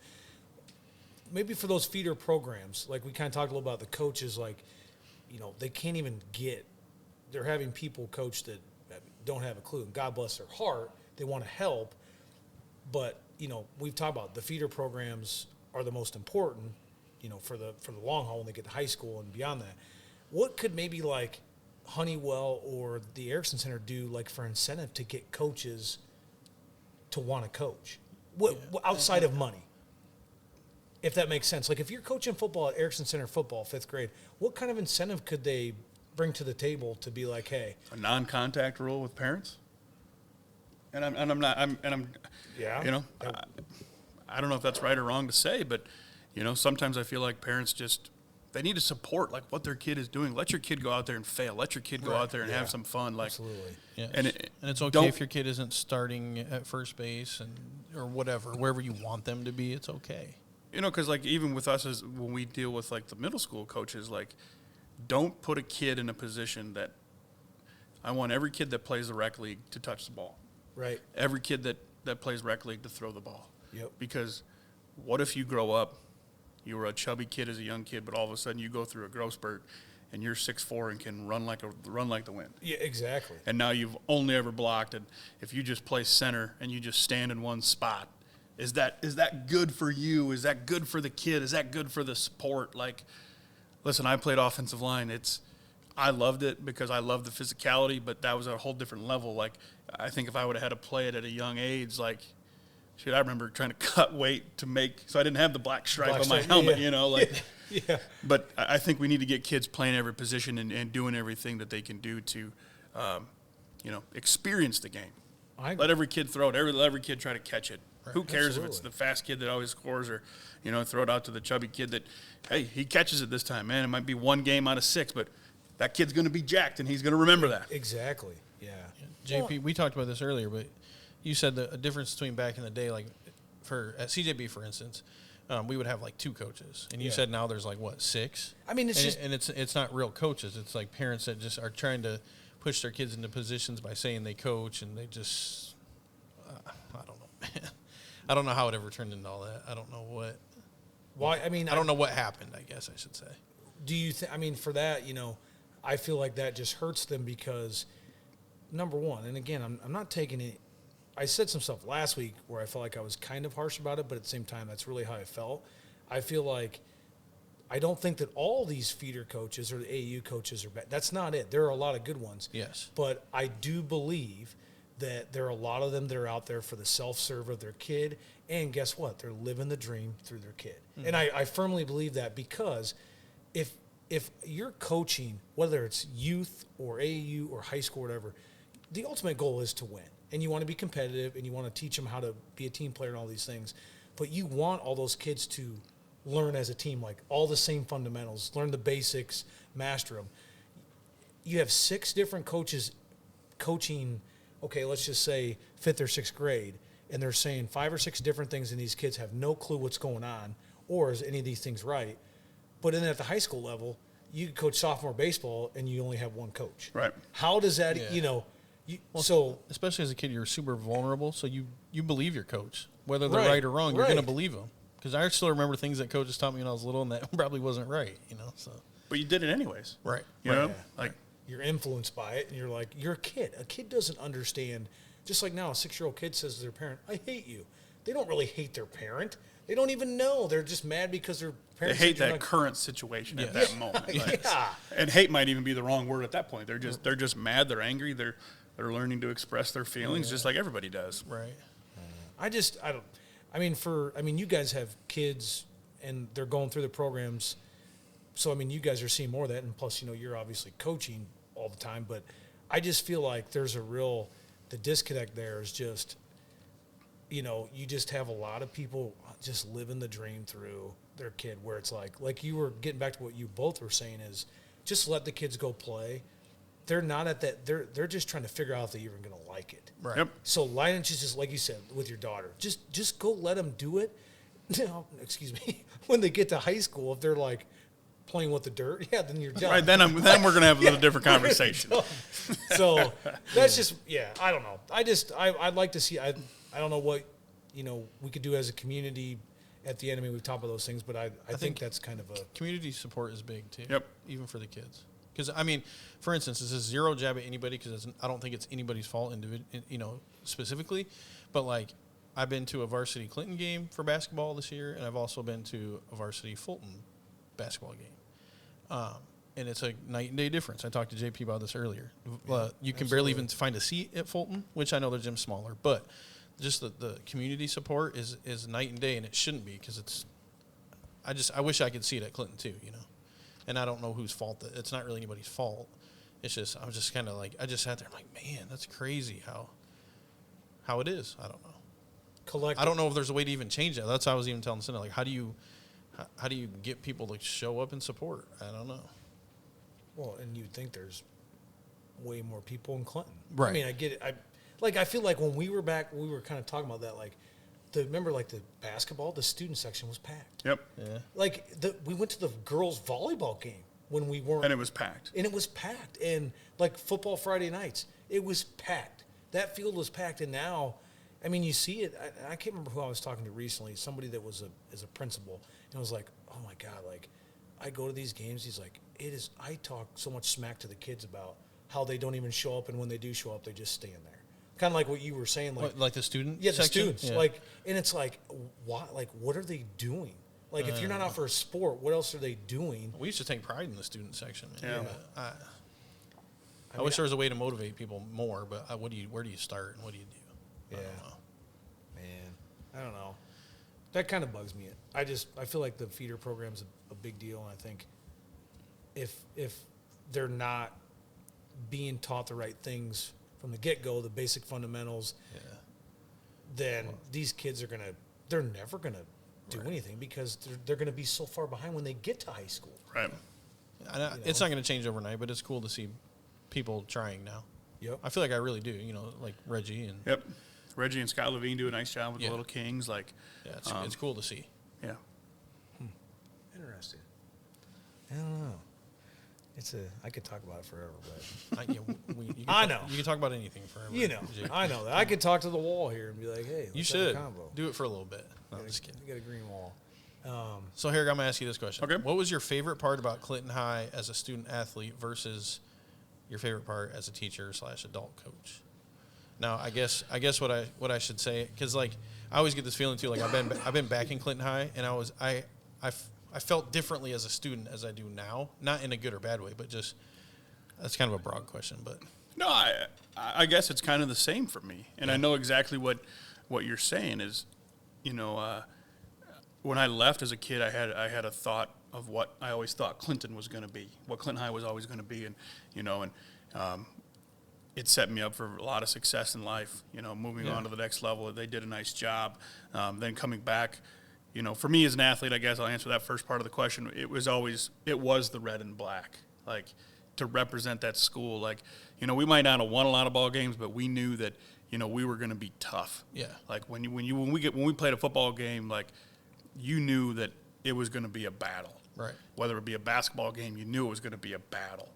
Maybe for those feeder programs, like we kind of talked a little about the coaches, like, they can't even they're having people coach that don't have a clue. And God bless their heart, they want to help. But, we've talked about the feeder programs are the most important, for the long haul when they get to high school and beyond that. What could maybe like Honeywell or the Erickson Center do like for incentive to get coaches to want to coach? What outside of money? If that makes sense. Like if you're coaching football at Erickson Center football, 5th grade, what kind of incentive could they bring to the table to be like, hey,
A non-contact rule with parents? I don't know if that's right or wrong to say, but sometimes I feel like parents they need to support like what their kid is doing. Let your kid go out there and fail. Let your kid go out there and have some fun. Like,
absolutely.
Yeah.
And
it's okay if your kid isn't starting at first base or whatever, wherever you want them to be, it's okay.
Because like even with us when we deal with like the middle school coaches, like don't put a kid in a position that I want every kid that plays the rec league to touch the ball.
Right.
Every kid that plays rec league to throw the ball.
Yep.
Because what if you grow up, you were a chubby kid as a young kid, but all of a sudden you go through a growth spurt and you're 6'4" and can run like the wind.
Yeah, exactly.
And now you've only ever blocked, and if you just play center and you just stand in one spot, is that good for you? Is that good for the kid? Is that good for the sport? Like, listen, I played offensive line. I loved it because I loved the physicality, but that was a whole different level. Like, I think if I would have had to play it at a young age, like, shit, I remember trying to cut weight so I didn't have the black stripe on my helmet,
Yeah.
But I think we need to get kids playing every position and doing everything that they can do to, experience the game. Let every kid throw it. Let every kid try to catch it. Right. Who cares if it's the fast kid that always scores or, throw it out to the chubby kid that, hey, he catches it this time, man. It might be 1 game out of 6, but that kid's going to be jacked, and he's going to remember that.
Exactly, yeah.
JP, we talked about this earlier, but you said a difference between back in the day, like at CJB, for instance, we would have like 2 coaches, and you said now there's like, what, 6?
I mean,
it's not real coaches. It's like parents that just are trying to push their kids into positions by saying they coach, and they just, I don't know, man. I don't know how it ever turned into all that. I don't know what.
Why? I mean,
I don't know what happened, I guess I should say.
Do you for that, I feel like that just hurts them because, number one, and again, I'm not taking it. I said some stuff last week where I felt like I was kind of harsh about it, but at the same time, that's really how I felt. I feel like I don't think that all these feeder coaches or the AAU coaches are bad. That's not it. There are a lot of good ones.
Yes.
But I do believe that there are a lot of them that are out there for the self-serve of their kid, and guess what? They're living the dream through their kid. Mm-hmm. And I firmly believe that because if you're coaching, whether it's youth or AAU or high school or whatever, the ultimate goal is to win. And you want to be competitive, and you want to teach them how to be a team player and all these things. But you want all those kids to learn as a team, like all the same fundamentals, learn the basics, master them. You have 6 different coaches coaching, okay, let's just say 5th or 6th grade, and they're saying 5 or 6 different things, and these kids have no clue what's going on, or is any of these things right? But then at the high school level, you could coach sophomore baseball, and you only have 1 coach.
Right.
How does that, so
especially as a kid, you're super vulnerable, so you believe your coach, whether they're right or wrong. You're going to believe them. Because I still remember things that coaches taught me when I was little, and that probably wasn't right, So,
but you did it anyways,
right?
You know,
yeah.
like
you're influenced by it, and you're like, you're a kid. A kid doesn't understand. Just like now, a 6-year-old kid says to their parent, "I hate you." They don't really hate their parent. They don't even know. They're just mad because their parents.
They hate that current situation at that moment. Like,
yeah.
And hate might even be the wrong word at that point. They're just mad. They're angry. They're learning to express their feelings just like everybody does.
Right.
I don't. I mean, you guys have kids and they're going through the programs. So, I mean, you guys are seeing more of that. And plus, you're obviously coaching all the time. But I just feel like there's the disconnect there is just, you just have a lot of people just living the dream through their kid where it's like you were getting back to what you both were saying is just let the kids go play. They're not at that. They're just trying to figure out if they're even going to like it.
Right.
Yep.
So why don't you just, like you said, with your daughter, just go let them do it. Now, excuse me, when they get to high school, if they're like playing with the dirt, then you're done.
Right. Then we're gonna have a little different conversation.
So that's just I don't know. I'd like to see. I don't know what we could do as a community. At the end, I mean, we've talked about those things, but I think that's kind of a
community support is big too.
Yep.
Even for the kids. Because, I mean, for instance, this is zero jab at anybody because I don't think it's anybody's fault, specifically. But, like, I've been to a varsity Clinton game for basketball this year, and I've also been to a varsity Fulton basketball game. And it's a night and day difference. I talked to JP about this earlier. You can barely even find a seat at Fulton, which I know their gym's smaller. But just the community support is night and day, and it shouldn't be because I wish I could see it at Clinton too, And I don't know whose fault it's not really anybody's fault. It's just I'm just kind of like I just sat there. I'm like, man, that's crazy how it is. I don't know. I don't know if there's a way to even change that. That's how I was even telling Cindy. Like, how do you get people to show up and support? I don't know.
Well, and you'd think there's way more people in Clinton.
Right.
I mean, I get it. I feel like when we were back, we were kind of talking about that. Like, remember, like the basketball, the student section was packed.
Yep.
Yeah.
Like we went to the girls' volleyball game when we weren't,
And it was packed.
And like football Friday nights, it was packed. That field was packed, and now, I mean, you see it. I can't remember who I was talking to recently. Somebody that was a principal, and was like, "Oh my God!" Like, I go to these games. He's like, "It is." I talk so much smack to the kids about how they don't even show up, and when they do show up, they just stand there. Kind of like what you were saying,
like the student.
Yeah, the
section?
students.
Yeah.
Like, and it's like, what? Like, what are they doing? Like, if you're not out for a sport, what else are they doing?
We used to take pride in the student section. Man.
Yeah.
I wish there was a way to motivate people more, but where do you start and what do you do?
Yeah.
I don't know.
Man, I don't know. That kind of bugs me. I feel like the feeder program's a big deal, and I think if they're not being taught the right things from the get-go, the basic fundamentals, then these kids they're never gonna do anything because they're gonna be so far behind when they get to high school.
Right.
It's not going to change overnight, but it's cool to see people trying now.
Yep.
I feel like I really do. Like Reggie and
Yep. Reggie and Scott Levine do a nice job with the Little Kings. Like,
it's cool to see.
Yeah.
Interesting. I don't know. I could talk about it forever, but I know.
You can talk about anything forever.
I know that. I could talk to the wall here and be like, hey,
you should do it for a little bit. No, I'm just kidding.
You got a green wall.
So, Herrig, I'm going to ask you this question.
Okay.
What was your favorite part about Clinton High as a student athlete versus your favorite part as a teacher / adult coach? Now, I guess what I should say, because like I always get this feeling too. Like I've been back in Clinton High, and I felt differently as a student as I do now. Not in a good or bad way, but just that's kind of a broad question. But
no, I guess it's kind of the same for me, and I know exactly what you're saying is, when I left as a kid, I had a thought of what I always thought Clinton was going to be, what Clinton High was always going to be, and it set me up for a lot of success in life. Moving on to the next level, they did a nice job. Then coming back, for me as an athlete, I guess I'll answer that first part of the question. It was the red and black, like to represent that school. Like, we might not have won a lot of ball games, but we knew that we were going to be tough.
Yeah.
Like when we played a football game, like you knew that it was going to be a battle.
Right.
Whether it be a basketball game, you knew it was going to be a battle.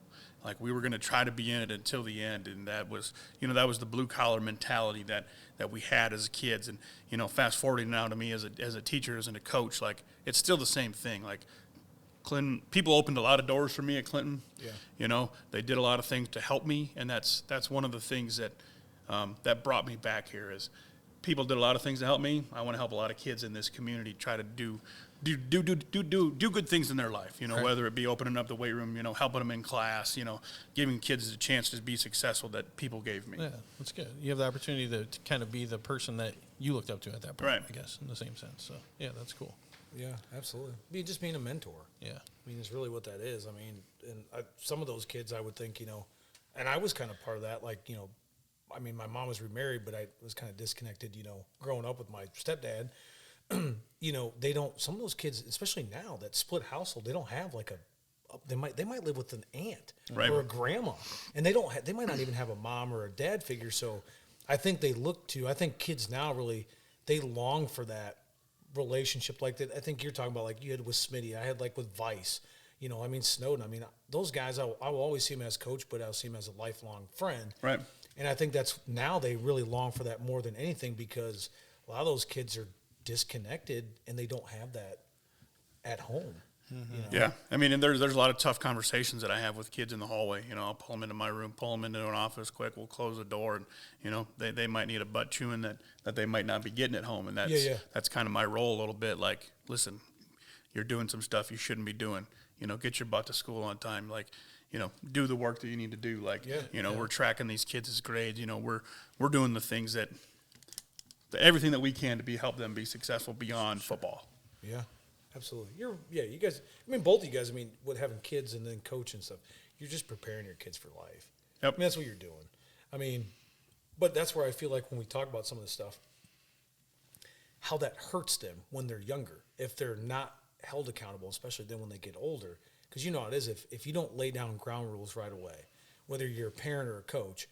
Like we were going to try to be in it until the end, and that was the blue collar mentality that we had as kids. And fast forwarding now to me as a teacher, as a coach, like it's still the same thing. Like Clinton, people opened a lot of doors for me at Clinton. Yeah. They did a lot of things to help me, and that's one of the things that that brought me back here is people did a lot of things to help me. I want to help a lot of kids in this community try to do good things in their life, whether it be opening up the weight room, helping them in class, giving kids a chance to be successful that people gave me.
Yeah, that's good. You have the opportunity to kind of be the person that you looked up to at that point,
right.
I guess, in the same sense. So, yeah, that's cool.
Yeah, absolutely. Just being a mentor.
Yeah.
I mean, it's really what that is. I mean, and some of those kids, I would think, and I was kind of part of that, like, I mean, my mom was remarried, but I was kind of disconnected, growing up with my stepdad. They don't, some of those kids, especially now, that split household, they don't have like they might live with an aunt
right.
or a grandma, and they might not even have a mom or a dad figure. So I think I think kids now really, they long for that relationship like that. I think you're talking about like you had with Smitty, I had like with Vice, I mean, Snowden. I mean, those guys, I will always see him as coach, but I'll see him as a lifelong friend.
Right.
And I think that's now they really long for that more than anything because a lot of those kids are disconnected and they don't have that at home.
Mm-hmm.
Yeah. I mean, and there's a lot of tough conversations that I have with kids in the hallway. I'll pull them into my room, pull them into an office quick. We'll close the door and, they might need a butt chewing that they might not be getting at home. And that's kind of my role a little bit. Like, listen, you're doing some stuff you shouldn't be doing, get your butt to school on time. Like, do the work that you need to do. Like, we're tracking these kids' grades. We're doing the things everything that we can to help them be successful beyond football.
Yeah, absolutely. You guys, I mean, both of you guys, I mean, with having kids and then coaching stuff, you're just preparing your kids for life.
Yep.
I mean, that's what you're doing. I mean, but that's where I feel like when we talk about some of this stuff, how that hurts them when they're younger, if they're not held accountable, especially then when they get older. Because you know how it is, if you don't lay down ground rules right away, whether you're a parent or a coach,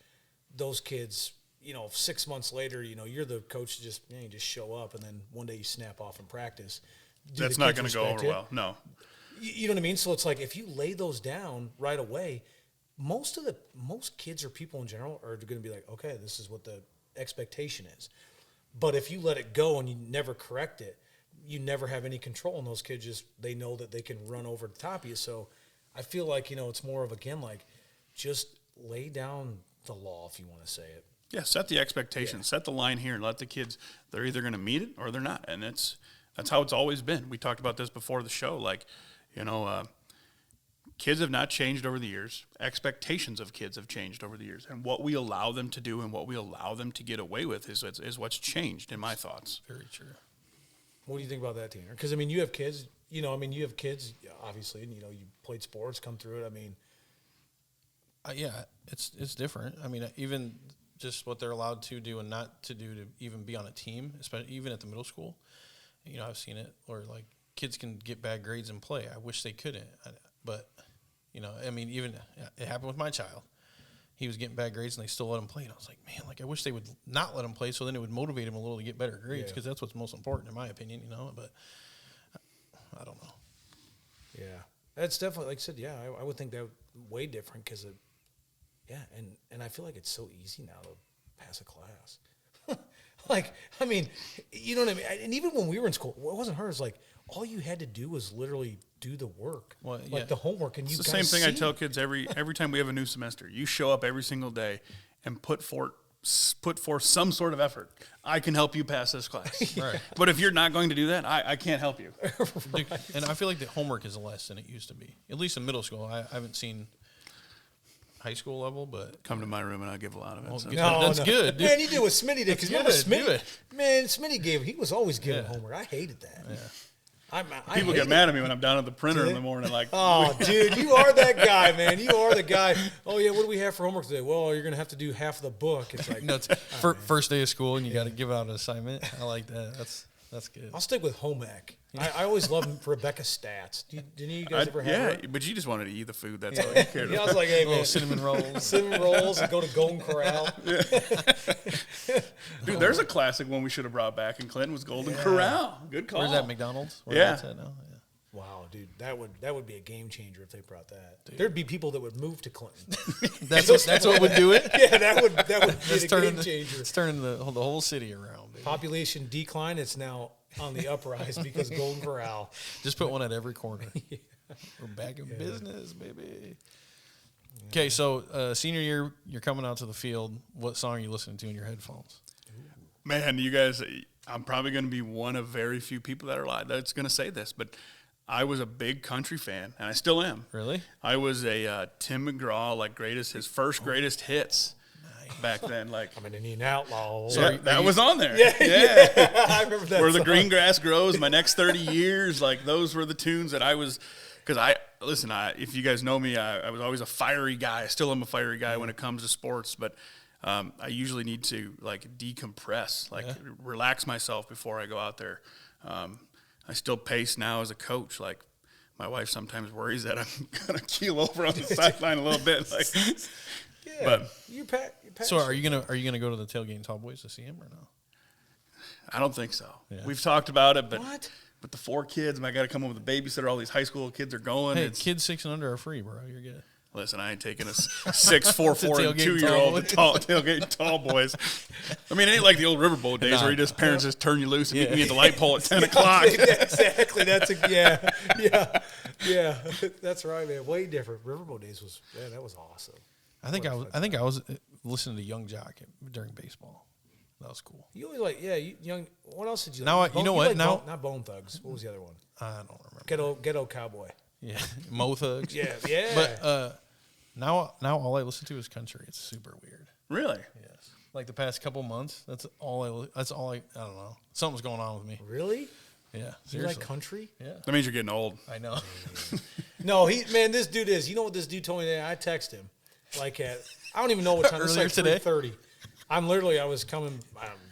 those kids, 6 months later, you're the coach, you just show up, and then one day you snap off in practice.
That's not going to go over well, no.
You know what I mean? So it's like if you lay those down right away, most kids or people in general are going to be like, okay, this is what the expectation is. But if you let it go and you never correct it, you never have any control, and those kids they know that they can run over the top of you. So I feel like, it's more of, again, like just lay down the law, if you want to say it.
Yeah, set the expectation, set the line here, and let the kids, they're either going to meet it or they're not. And that's how it's always been. We talked about this before the show. Like, kids have not changed over the years. Expectations of kids have changed over the years. And what we allow them to do and what we allow them to get away with is what's changed, in my thoughts.
Very true.
What do you think about that, Tanner? Because, I mean, you have kids, obviously, and, you played sports, come through it. I mean.
Yeah, it's different. I mean, even just what they're allowed to do and not to do to even be on a team, especially even at the middle school. I've seen it where, like, kids can get bad grades and play. I wish they couldn't. But, I mean, even it happened with my child. He was getting bad grades and they still let him play. And I was like, man, I wish they would not let him play so then it would motivate him a little to get better grades because that's what's most important in my opinion, But I don't know.
Yeah. That's definitely, like I said, I would think that way different because and I feel like it's so easy now to pass a class. Like, I mean, you know what I mean? And even when we were in school, it wasn't hard. It was like all you had to do was literally do the work, like the homework. And
it's the same thing I tell kids every time we have a new semester. You show up every single day and put forth some sort of effort. I can help you pass this class. Right. But if you're not going to do that, I can't help you.
Right. And I feel like the homework is less than it used to be. At least in middle school. I haven't seen high school level, but
come to my room and I'll give a lot of it.
Well,
so.
That's good. Dude.
Man, you did what Smitty did because remember Smitty?
Man,
Smitty he was always giving homework. I hated that.
Yeah.
People get mad at me when I'm down at the printer in the morning. Like,
oh, dude, you are that guy, man. You are the guy. Oh yeah, what do we have for homework today? Well, you're gonna have to do half of the book. It's like
it's first day of school and you got to give out an assignment. I like that. That's good.
I'll stick with home ec. I always loved Rebecca's stats. Did any of you guys ever have her?
Yeah, but you just wanted to eat the food. That's all you cared about.
I was like, hey, man.
Cinnamon rolls.
Cinnamon rolls and go to Golden Corral.
Dude, there's a classic one we should have brought back in Clinton was Golden Corral. Good call.
Where's that, McDonald's? Where
Yeah.
that's at now? Yeah.
Wow, dude, that would be a game changer if they brought that. Dude. There'd be people that would move to Clinton.
That's what would do it?
Yeah, that would be a game changer.
It's turning the whole city around, baby.
Population decline, it's now on the uprise because Golden Corral.
Just put one at every corner. Yeah. We're back in business, baby. Okay, so senior year, you're coming out to the field. What song are you listening to in your headphones?
Man, you guys, I'm probably going to be one of very few people that are alive that's going to say this, but I was a big country fan, and I still am.
Really?
I was a Tim McGraw, his first greatest hits back then. Like,
I'm an Indian outlaw.
yeah, that was on there.
Yeah. I remember that.
Where the
song.
green grass grows, my next 30 years, like those were the tunes that I was, because if you guys know me, I was always a fiery guy. I still am a fiery guy when it comes to sports, but I usually need to like decompress, relax myself before I go out there. I still pace now as a coach. Like my wife sometimes worries that I'm gonna keel over on the sideline a little bit. Like,
Yeah.
but
you pat.
So are you gonna go to the tailgate in Tall Boys to see him or no?
I don't think so.
Yeah.
We've talked about it, but
What?
with the 4 kids, I got to come up with a babysitter. All these high school kids are going.
Hey, kids 6 and under are free, bro. You're good.
Listen, I ain't taking a 6, 4, 4, and
tailgate
2-year-old
tall
tailgate tall boys. I mean, it ain't like the old Riverboat days where parents just turn you loose and meet me at the light pole at 10 o'clock.
Exactly. Yeah. That's right, man. Way different. Riverboat days that was awesome.
I think I was listening to Young Jock during baseball. That was cool.
You always young. What else did you?
Now
like?
you know what? Now
not Bone Thugs. What was the other one?
I don't remember.
Ghetto Cowboy.
Yeah, Mo Thugs.
Yeah.
But now all I listen to is country. It's super weird.
Really?
Yes. Like the past couple months, that's all I don't know. Something's going on with me.
Really?
Yeah.
You
Seriously.
like country?
Yeah.
That means you're getting old.
I know.
No, this dude is. You know what this dude told me today? I text him, I don't even know what time.
Earlier
it's like
today?
3:30. I was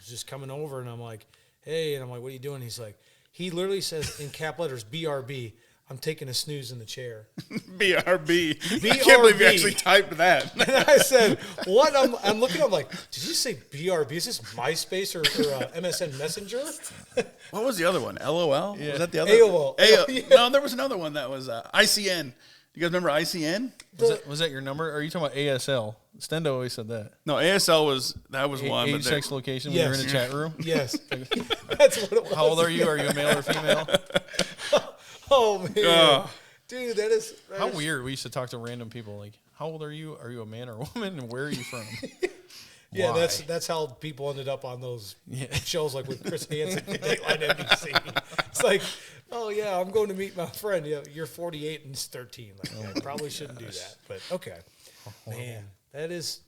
just coming over, and I'm like, hey, and I'm like, what are you doing? He's like, he literally says in cap letters, BRB. I'm taking a snooze in the chair.
BRB. I can't believe you actually typed that.
And I said, what? I'm looking, I'm like, did you say BRB? Is this MySpace or MSN Messenger?
What was the other one? LOL?
Yeah.
Was that the other?
AOL.
Yeah. No, there was another one that was ICN. You guys remember ICN?
Was that your number? Or are you talking about ASL? Stendo always said that.
No, ASL was one.
Age, sex, location when you're in a chat room?
Yes. That's what it was.
How old are you? Are you a male or female?
Oh, man. Dude, that is
How weird. We used to talk to random people like, how old are you? Are you a man or a woman? And where are you from?
Yeah,
Why?
that's how people ended up on those shows like with Chris Hansen, Dateline NBC. It's like, oh yeah, I'm going to meet my friend. Yeah, you're 48 and he's 13. Like, I probably shouldn't do that, but okay. Man, that is.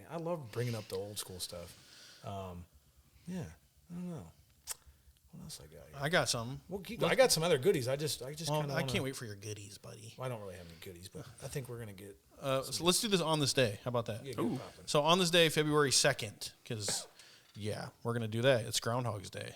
I love bringing up the old school stuff. Yeah, I don't know. What else I got here?
I got something.
Well, I got some other goodies. I just kind of.
I can't wait for your goodies, buddy.
Well, I don't really have any goodies, but I think we're gonna get.
So let's do this on this day. How about that?
Yeah, get popping.
So on this day, February 2nd, because, we're going to do that. It's Groundhog's Day.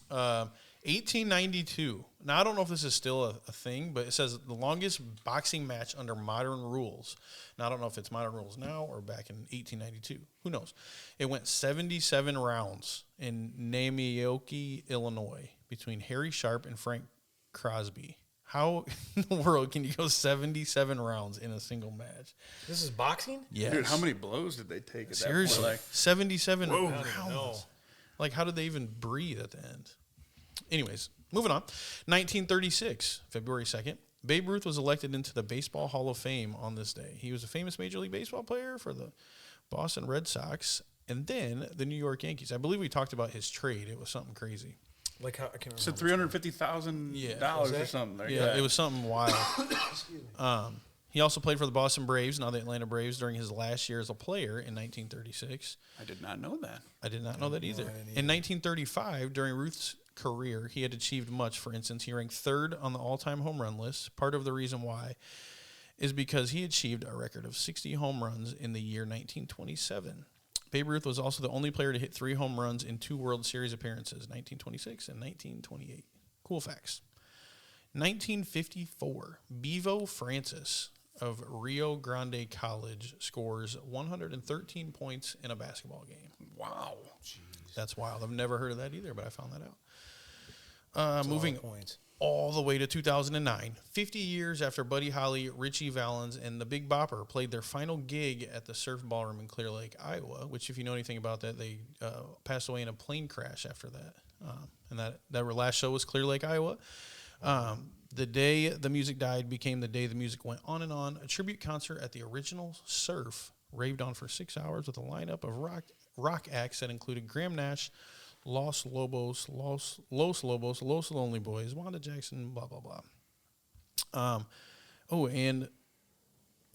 1892. Now, I don't know if this is still a thing, but it says the longest boxing match under modern rules. Now, I don't know if it's modern rules now or back in 1892. Who knows? It went 77 rounds in Namioki, Illinois, between Harry Sharp and Frank Crosby. How in the world can you go 77 rounds in a single match?
This is boxing?
Yes.
Dude, how many blows did they take at
Seriously,
that point?
77
Whoa.
rounds. Like, how did they even breathe at the end? Anyways, moving on. 1936, February 2nd, Babe Ruth was elected into the Baseball Hall of Fame on this day. He was a famous Major League Baseball player for the Boston Red Sox and then the New York Yankees. I believe we talked about his trade. It was something crazy.
Like how I can't remember.
So $350,000 or something. Like that.
It was something wild. He also played for the Boston Braves, now the Atlanta Braves, during his last year as a player in 1936.
I did not know that.
I did not know that either. In 1935, during Ruth's career, he had achieved much. For instance, he ranked third on the all-time home run list. Part of the reason why is because he achieved a record of 60 home runs in the year 1927. Babe Ruth was also the only player to hit 3 home runs in 2 World Series appearances, 1926 and 1928. Cool facts. 1954, Bevo Francis of Rio Grande College scores 113 points in a basketball game.
Wow.
Jeez.
That's wild. I've never heard of that either, but I found that out. Moving
points.
all the way to 2009, 50 years after Buddy Holly, Richie Valens, and the Big Bopper played their final gig at the Surf Ballroom in Clear Lake, Iowa, which, if you know anything about that, they passed away in a plane crash after that. And that last show was Clear Lake, Iowa. The day the music died became the day the music went on and on. A tribute concert at the original Surf raved on for 6 hours with a lineup of rock acts that included Graham Nash, Los Lobos, Los Lonely Boys, Wanda Jackson, blah, blah, blah. And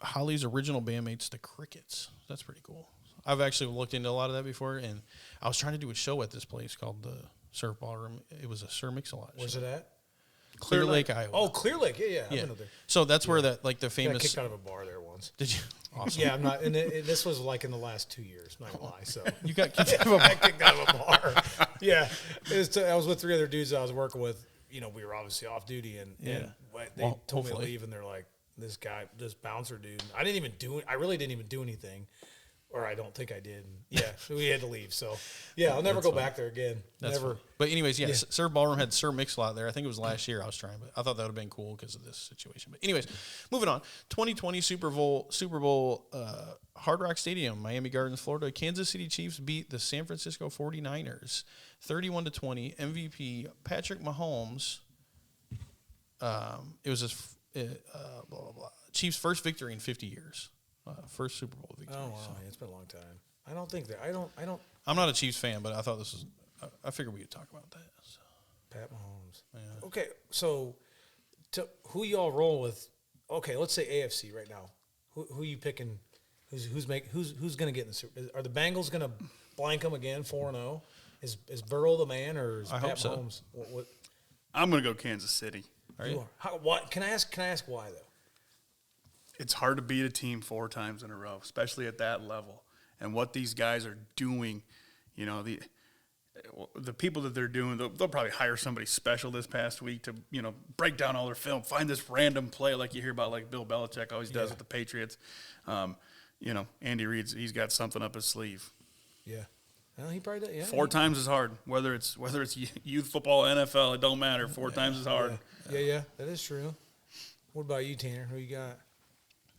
Holly's original bandmates, the Crickets. That's pretty cool. I've actually looked into a lot of that before, and I was trying to do a show at this place called the Surf Ballroom. It was a Sir Mix-a-Lot show.
Where's it at?
Clear Lake, Iowa.
Oh, Clear Lake. Yeah. I've been up there.
So that's where the
I
famous.
got kicked out of a bar there once.
Did you? Awesome.
Yeah, I'm not. And this was like in the last 2 years. I'm not gonna lie. So
You got kicked out of a
I got kicked out of a bar. Yeah, I was with 3 other dudes I was working with. You know, we were obviously off duty, and they told me to leave, and they're like, this bouncer dude. I really didn't even do anything. Or I don't think I did. So we had to leave. So, I'll never go back there again.
That's
never.
Fun. But anyways, Sir Ballroom had Sir Mix-a-Lot there. I think it was last year I was trying, but I thought that would have been cool because of this situation. But anyways, moving on. 2020 Super Bowl, Hard Rock Stadium, Miami Gardens, Florida. Kansas City Chiefs beat the San Francisco 49ers 31-20. MVP Patrick Mahomes. It was his blah blah blah. Chiefs' first victory in 50 years. First Super Bowl victory.
Oh wow, it's been a long time. I don't think that. I don't.
I'm not a Chiefs fan, but I thought this was. I figured we could talk about that. So.
Pat Mahomes.
Yeah.
Okay, so who y'all roll with? Okay, let's say AFC right now. Who you picking? Who's going to get in the Super? Are the Bengals going to blank them again 4-0? Is Burrow the man, or is
I
Pat
hope
Mahomes?
so.
What?
I'm going to go Kansas City.
Are you?
Why? Can I ask why though?
It's hard to beat a team 4 times in a row, especially at that level. And what these guys are doing, you know, the people that they're doing, they'll probably hire somebody special this past week to, you know, break down all their film, find this random play like you hear about, like Bill Belichick always does with the Patriots. You know, Andy Reid's he's got something up his sleeve.
Yeah. Well, he probably does. Yeah.
4 times is hard. Whether it's youth football, NFL, it don't matter. 4 times is hard.
Yeah, that is true. What about you, Tanner? Who you got?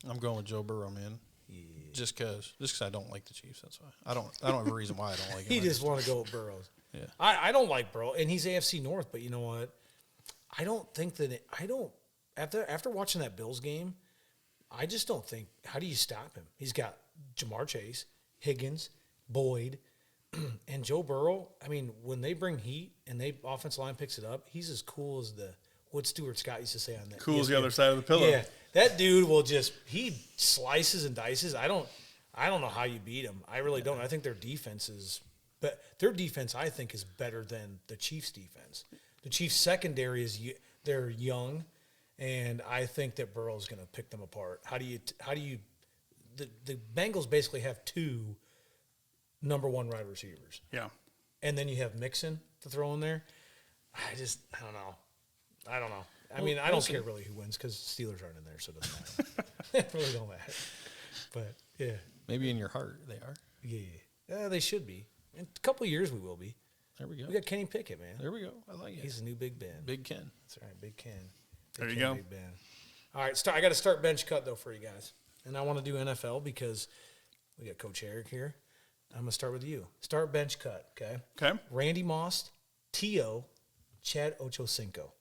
I'm going with Joe Burrow, man.
Yeah.
Just because I don't like the Chiefs. That's why. I don't have a reason why I don't like him.
He just want to go with Burrows.
Yeah.
I don't like Burrow, and he's AFC North. But you know what? I don't think that after watching that Bills game, I just don't think. How do you stop him? He's got Jamar Chase, Higgins, Boyd, and Joe Burrow. I mean, when they bring heat and they offensive line picks it up, he's as cool as what Stuart Scott used to say on that.
Cool as the other side of the pillow.
Yeah, that dude will he slices and dices. I don't know how you beat him. I really don't. I think their defense I think is better than the Chiefs' defense. The Chiefs' secondary they're young, and I think that Burrow's going to pick them apart. How do you the Bengals basically have 2 number 1 wide receivers. Yeah. And then you have Mixon to throw in there. I don't know. I mean, I don't care really who wins because Steelers aren't in there, so it doesn't matter. It really don't matter. But, yeah.
Maybe in your heart they are.
Yeah, they should be. In a couple of years we will be.
There we go.
We got Kenny Pickett, man.
There we go. I like it.
He's the new Big Ben.
Big Ken.
That's right, Big Ken.
There you go.
Big Ben. All right, I got to start bench cut, though, for you guys. And I want to do NFL because we got Coach Herrig here. I'm going to start with you. Start bench cut, okay?
Okay.
Randy Moss, T.O., Chad Ochocinco.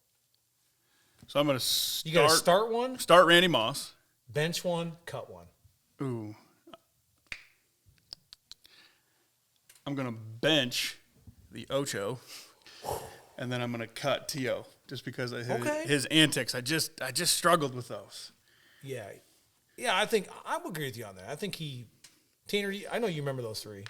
So I'm going to start.
You got to start one?
Start Randy Moss.
Bench one, cut one.
Ooh. I'm going to bench the Ocho, and then I'm going to cut T.O. just because of his antics. I just struggled with those.
Yeah. Yeah, I think I would agree with you on that. I think Tanner, I know you remember those 3.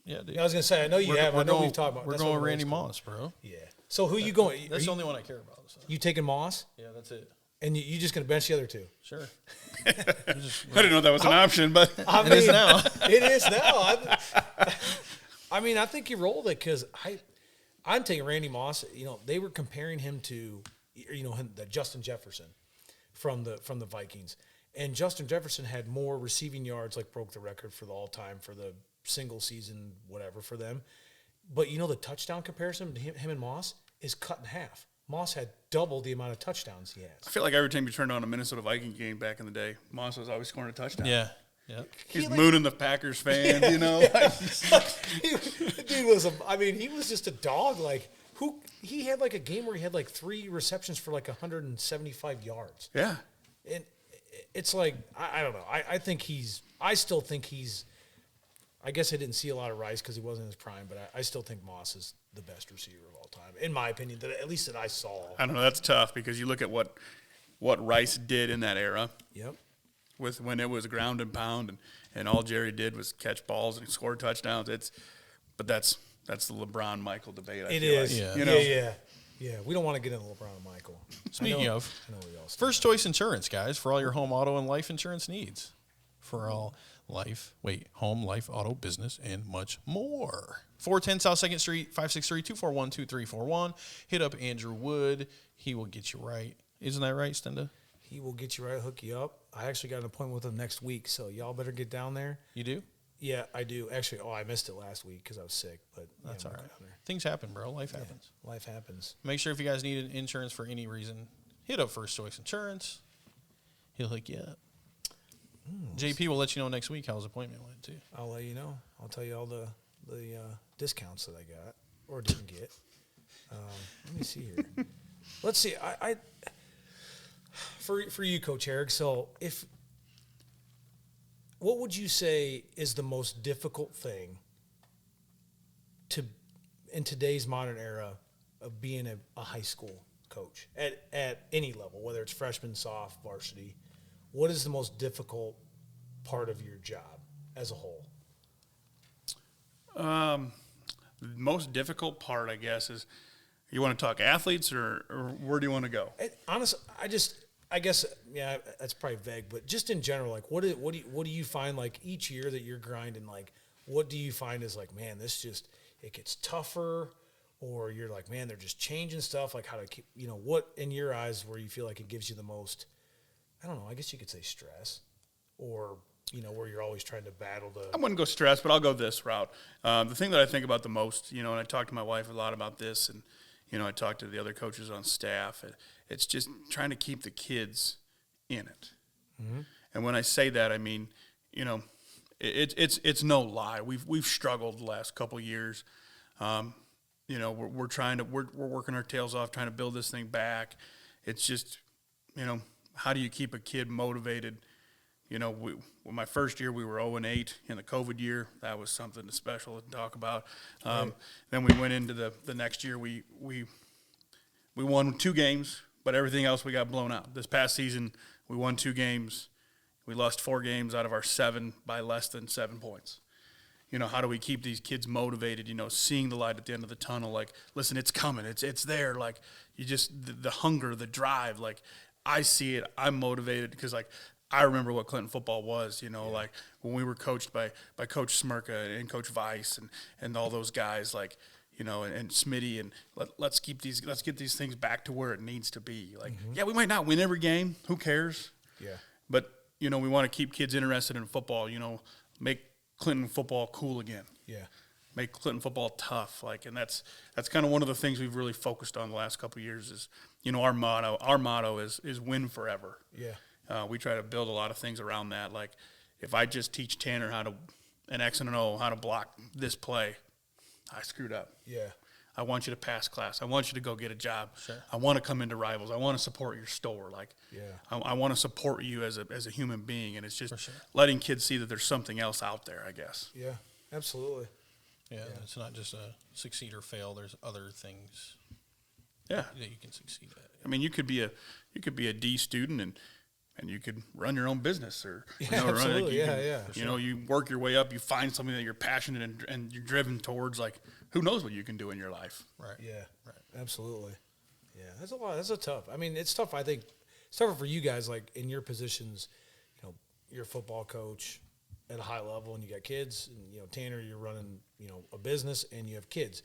Yeah, dude.
I was going to say, I know you have. I know we've talked about.
We're going Randy Moss, bro.
Yeah. So who you going?
That's the only one I care about. So.
You taking Moss?
Yeah, that's it.
And you just going to bench the other 2?
Sure.
I didn't know that was an option, but
it is now.
It is now. I mean, I think you rolled it because I'm taking Randy Moss. You know, they were comparing him to, the Justin Jefferson from the Vikings. And Justin Jefferson had more receiving yards, like broke the record for the all-time for the single season, whatever, for them. But, the touchdown comparison to him and Moss is cut in half. Moss had double the amount of touchdowns he has.
I feel like every time you turned on a Minnesota Viking game back in the day, Moss was always scoring a touchdown.
Yeah. Yeah.
He's mooning the Packers fans,
Dude was he was just a dog. Like, he had like a game where he had like 3 receptions for like 175 yards.
Yeah.
And it's like, I don't know. I still think he's I guess I didn't see a lot of Rice because he wasn't in his prime, but I still think Moss is the best receiver of all time, in my opinion, at least that I saw.
I don't know. That's tough because you look at what Rice did in that era.
Yep.
With when it was ground and pound, and all Jerry did was catch balls and score touchdowns. But that's the LeBron Michael debate.
It is.
Yeah.
You know?
Yeah. We don't want to get into LeBron and Michael.
Speaking of,
I know we all
First Choice Insurance, guys, for all your home, auto, and life insurance needs. For all home, life, auto, business, and much more. 410 South 2nd Street, 563-241-2341. Hit up Andrew Wood. He will get you right. Isn't that right, Stenda?
He will get you right, hook you up. I actually got an appointment with him next week, so y'all better get down there.
You do?
Yeah, I do. Actually, I missed it last week because I was sick, but
That's all
we'll
right.
go down there.
Things happen, bro. Life happens.
Life happens.
Make sure if you guys need insurance for any reason, hit up First Choice Insurance. He'll hook you up. JP will let you know next week how his appointment went, too.
I'll let you know. I'll tell you all the discounts that I got or didn't get. Let me see here. Let's see. I for you, Coach Herrig. So, what would you say is the most difficult thing in today's modern era of being a high school coach at any level, whether it's freshman, soph, varsity? What is the most difficult part of your job as a whole?
The most difficult part, I guess, is you want to talk athletes or where do you want to go?
Honestly, I guess, yeah, that's probably vague, but just in general, like, what do you find, like, each year that you're grinding, like, what do you find is like, man, it gets tougher, or you're like, man, they're just changing stuff, like how to keep, what in your eyes where you feel like it gives you the most, I don't know, I guess you could say stress, or, where you're always trying to battle
I wouldn't go stress, but I'll go this route. The thing that I think about the most, and I talk to my wife a lot about this, and, I talk to the other coaches on staff. It's just trying to keep the kids in it. Mm-hmm. And when I say that, I mean, it's no lie. We've struggled the last couple of years. We're working our tails off trying to build this thing back. It's just, how do you keep a kid motivated? My first year we were 0-8 in the COVID year. That was something special to talk about. Right. Then we went into the next year. We won 2 games, but everything else we got blown out. This past season we won 2 games. We lost 4 games out of our 7 by less than 7 points. How do we keep these kids motivated? Seeing the light at the end of the tunnel. Like, listen, it's coming. It's there. Like, you just the hunger, the drive. Like, I see it. I'm motivated because I remember what Clinton football was, like when we were coached by Coach Smirka and Coach Weiss and all those guys, and Smitty, and let's get these things back to where it needs to be. Like, yeah, we might not win every game. Who cares? Yeah. But, we want to keep kids interested in football, make Clinton football cool again. Yeah. Make Clinton football tough. And that's kind of one of the things we've really focused on the last couple of years is, our motto is win forever. Yeah. We try to build a lot of things around that. Like, if I just teach Tanner an X and an O, how to block this play, I screwed up. Yeah. I want you to pass class. I want you to go get a job. Sure. I want to come into Rivals. I want to support your store. I want to support you as a human being. And it's just letting kids see that there's something else out there, I guess.
Yeah, absolutely.
Yeah, it's not just a succeed or fail. There's other things that you can succeed at.
I mean, you could be a D student and you could run your own business, or
absolutely,
you work your way up. You find something that you're passionate and you're driven towards. Like, who knows what you can do in your life?
Right. Yeah. Right. Absolutely. Yeah. That's a lot. That's a tough. I mean, it's tough. I think it's tougher for you guys, like in your positions. You're a football coach at a high level, and you got kids. And Tanner, you're running a business, and you have kids.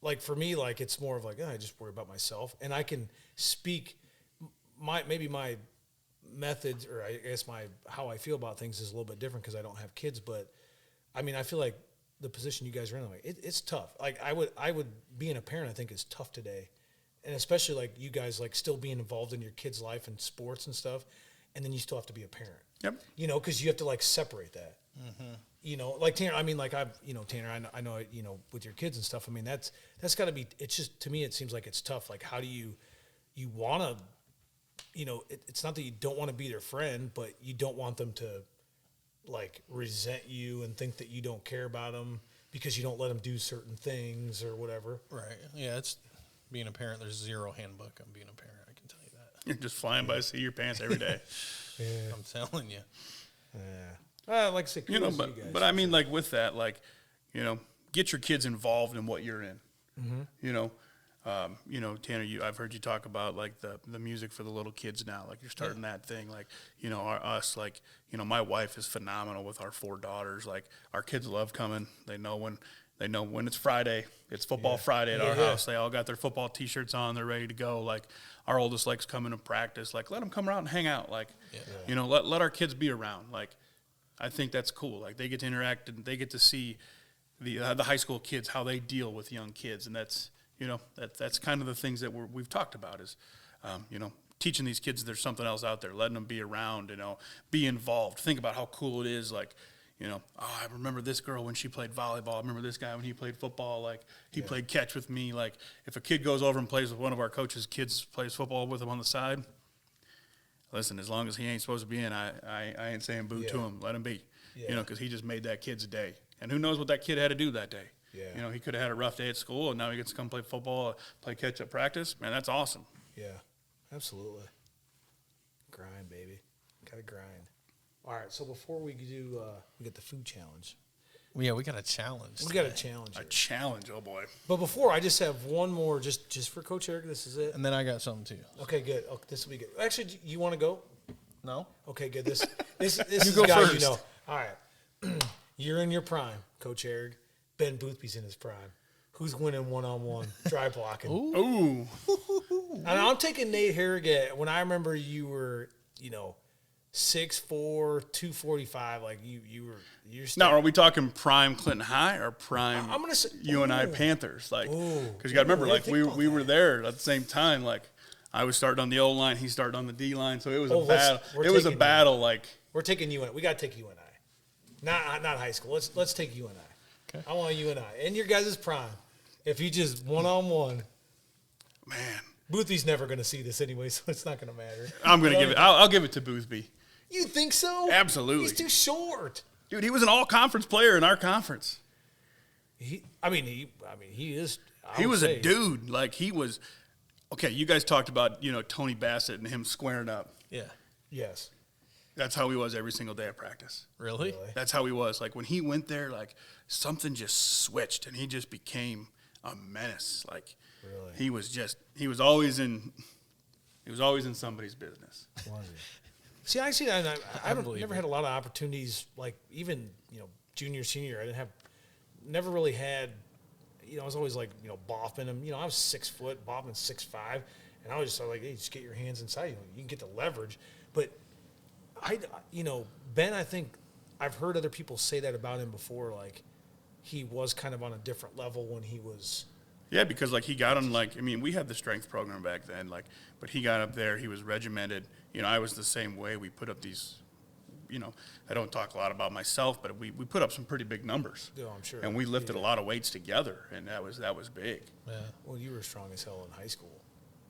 Like for me, it's more of I just worry about myself, and I can speak my methods, or I guess how I feel about things is a little bit different because I don't have kids. But I mean, I feel like the position you guys are in, it's tough. Like I would being a parent, I think is tough today, and especially you guys still being involved in your kid's life and sports and stuff, and then you still have to be a parent.
Yep.
Because you have to separate that. Mm-hmm. Tanner. I mean, Tanner. I know. With your kids and stuff. I mean, that's got to be. It's just, to me, it seems like it's tough. Like, how do you want to. It's not that you don't want to be their friend, but you don't want them to like resent you and think that you don't care about them because you don't let them do certain things or whatever.
Right. Yeah, it's being a parent. There's zero handbook on being a parent. I can tell you that.
You're just flying by the seat of your pants every day.
Yeah.
I'm telling you.
Yeah. Like I said,
You know,
kudos to you guys.
but I mean, like with that, like, you know, get your kids involved in what you're in. You know, Tanner, I've heard you talk about like the music for the little kids now. Like you're starting that thing. Like, you know, us, like, you know, my wife is phenomenal with our 4 daughters. Like our kids love coming. They know when it's Friday, it's football Friday at our house. They all got their football T-shirts on. They're ready to go. Like our oldest likes coming to practice. Like let them come around and hang out. Like, you know, let our kids be around. Like I think that's cool. Like they get to interact and they get to see the high school kids, how they deal with young kids. And that's, you know, that's kind of the things that we've talked about is, you know, teaching these kids there's something else out there, letting them be around, you know, be involved. Think about how cool it is. Like, you know, oh, I remember this girl when she played volleyball. I remember this guy when he played football. Like, he played catch with me. Like, if a kid goes over and plays with one of our coaches' kids, plays football with him on the side, listen, as long as he ain't supposed to be in, I ain't saying boo to him. Let him be, you know, because he just made that kid's day. And who knows what that kid had to do that day.
Yeah.
You know, he could have had a rough day at school, and now he gets to come play football, play catch-up practice. Man, that's awesome.
Yeah, absolutely. Grind, baby. Got to grind. All right, so before we do, we get the food challenge.
Yeah, we got a challenge.
We got a challenge.
A challenge, oh boy.
But before, I just have one more, just for Coach Herrig. This is it.
And then I got something too.
Okay, good. Okay, this will be good. Actually, you want to go?
No?
Okay, good. This is
go
a guy
first.
you know. All right. You're in your prime, Coach Herrig. Ben Boothby's in his prime. Who's winning one-on-one? Dry blocking.
Ooh.
And I'm taking Nate Herrig. When I remember you were, you know, 6'4", 245. Like you're.
Now, are we talking prime Clinton High or prime
I'm gonna say
UNI Panthers? Like,
Ooh.
because you got to remember,
Ooh, I
like
didn't think
we
about
were
that.
there at the same time. Like, I was starting on the O line, he started on the D line, so it was a
let's-
battle.
we're
It was a
taking
battle. Like,
We're taking UNI. We got to take UNI. Not high school. Let's take UNI.
Okay.
I want UNI. And your guys' prime. If you just one-on-one,
man,
Boothby's never going to see this anyway, so it's not going to matter.
I'm gonna give it. I'll give it to Boothby.
You think so?
Absolutely.
He's too short.
Dude, he was an all-conference player in our conference.
He is.
He was a dude. Like, he was. Okay, you guys talked about, you know, Tony Bassett and him squaring up.
Yeah.
Yes.
That's how he was every single day at practice.
Really?
That's how he was. Like, when he went there, like, something just switched, and he just became a menace. Like,
Really?
he was always in somebody's business.
See, I see that. I've
believe
never
it.
had a lot of opportunities, like even, you know, junior, senior. I never really had, you know, I was always like, you know, bopping him. You know, I was 6 foot, bopping 6'5", and I was just like, hey, just get your hands inside. You can get the leverage. But you know, Ben, I think I've heard other people say that about him before. Like, he was kind of on a different level when he was.
Yeah, because, like, he got on, like, I mean, we had the strength program back then, like, but he got up there, he was regimented. You know, I was the same way. We put up these, you know, I don't talk a lot about myself, but we put up some pretty big numbers.
Oh, I'm sure.
And we lifted a lot of weights together, and that was big.
Yeah.
Well, you were strong as hell in high school.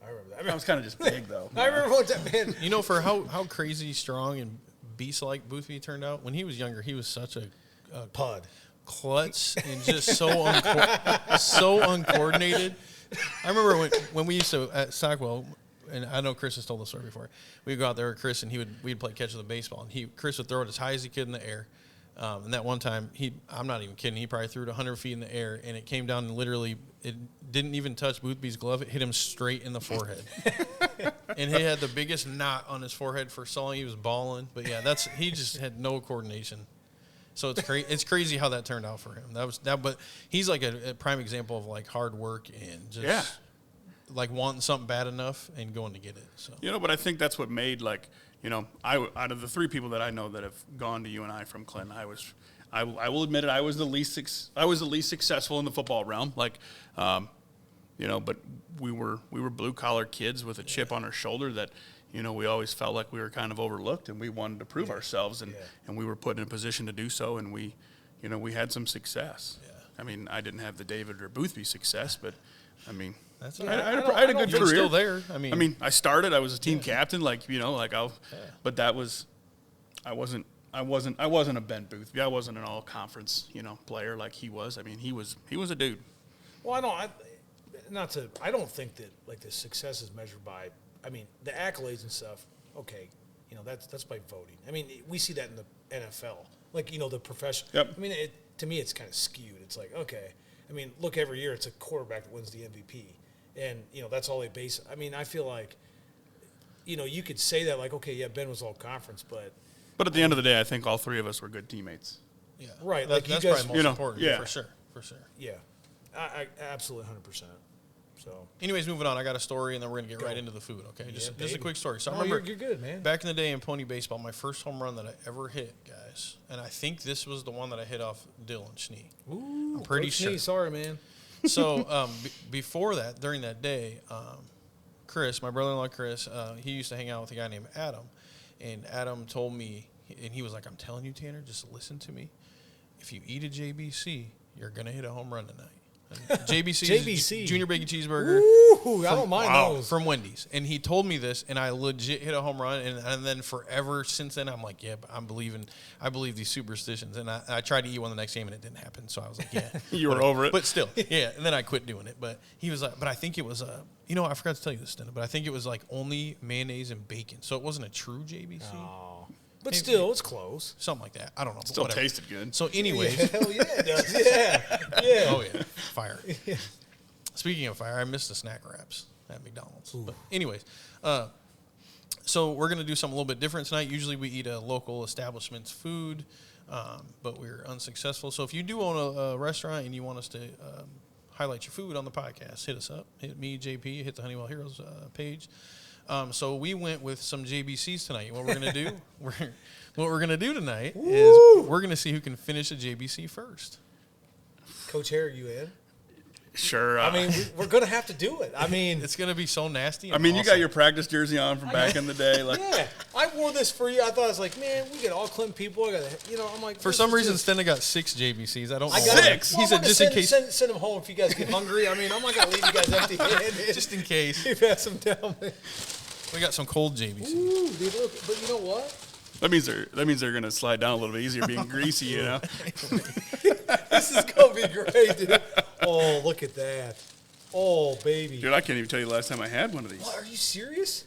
I remember that.
I was kind of just big, though.
I remember what that man.
You know, for how crazy strong and beast-like Boothby turned out, when he was younger, he was such a
Pud.
klutz and just so uncoordinated. I remember when we used to at Stockwell, and I know Chris has told the story before. We'd go out there with Chris, and we'd play catch with the baseball, and Chris would throw it as high as he could in the air. And that one time, I'm not even kidding, he probably threw it 100 feet in the air, and it came down and literally, it didn't even touch Boothby's glove. It hit him straight in the forehead. And he had the biggest knot on his forehead for so long. He was bawling. But, yeah, he just had no coordination. So it's crazy how that turned out for him. But he's like a prime example of, like, hard work and just, like, wanting something bad enough and going to get it. So,
You know, but I think that's what made, like, you know, out of the 3 people that I know that have gone to UNI from Clinton, I will admit it, I was the least successful in the football realm. Like, you know, but we were blue collar kids with a chip on our shoulder that, you know, we always felt like we were kind of overlooked, and we wanted to prove ourselves, and we were put in a position to do so, and we had some success. Yeah. I mean, I didn't have the David or Boothby success, but I mean, I had a good
you're
career.
still there. I mean,
I started. I was a team captain, like, you know, like but I wasn't I wasn't a Ben Boothby. I wasn't an all conference, player like he was. I mean, he was a dude.
Well, I don't think that like the success is measured by, I mean, the accolades and stuff. Okay, that's by voting. I mean, we see that in the NFL, like the profession.
Yep.
I mean, to me, it's kind of skewed. It's like, okay, I mean, look, every year it's a quarterback that wins the MVP, and that's all they base. I mean, I feel like, you could say that like, okay, yeah, Ben was all conference, but
at the end of the day, I think all three of us were good teammates.
Yeah, right.
That's
like you guys,
probably most important.
yeah.
For sure.
Yeah, I absolutely 100%. So,
anyways, moving on. I got a story, and then we're gonna get right into the food. Okay, just a quick story. So I remember
you're good, man.
Back in the day in pony baseball, my first home run that I ever hit, guys, and I think this was the one that I hit off Dylan Schnee.
Ooh,
I'm pretty sure.
Schnee, sorry, man.
So before that, during that day, Chris, my brother-in-law Chris, he used to hang out with a guy named Adam, and Adam told me, and he was like, "I'm telling you, Tanner, just listen to me. If you eat a JBC, you're gonna hit a home run tonight." JBC, Junior Bacon Cheeseburger.
Ooh, I don't mind those.
From Wendy's. And he told me this, and I legit hit a home run. And then forever since then, I'm like, yeah, but I believe these superstitions. And I tried to eat one the next game, and it didn't happen. So I was like, yeah.
You were over it.
But still, yeah. And then I quit doing it. But he was like, but I think it was, I forgot to tell you this, Stina, but I think it was like only mayonnaise and bacon. So it wasn't a true JBC.
Oh. But still, it's close.
Something like that. I don't know.
Still tasted good.
So anyways.
Yeah, hell yeah, it does. Yeah.
Oh, yeah. Fire. Yeah. Speaking of fire, I missed the snack wraps at McDonald's. Ooh. But anyways, so we're going to do something a little bit different tonight. Usually we eat a local establishment's food, but we're unsuccessful. So if you do own a restaurant and you want us to highlight your food on the podcast, hit us up. Hit me, JP, hit the Honeywell Heroes page. So we went with some JBCs tonight. What we're going to do, what we're going to do tonight is we're going to see who can finish a JBC first.
Coach Herrig, you in?
Sure.
I mean, we're going to have to do it. I mean,
it's going to be so nasty.
I mean,
awesome.
You got your practice jersey on from back in the day. Like,
yeah, I wore this for you. I thought I was like, man, we get all Clinton people. I got, I'm like,
for some reason, Stena got 6 JBCs. I don't know.
6.
Well,
he said just in case.
Send them home if you guys get hungry. I mean, I'm not going to leave you guys empty-handed.
Just in case.
You pass them down.
We got some cold JBC.
Ooh, dude, look, but you know what?
That means they're gonna slide down a little bit easier, being greasy,
This is gonna be great, dude. Oh, look at that. Oh, baby.
Dude, I can't even tell you the last time I had one of these.
What, are you serious?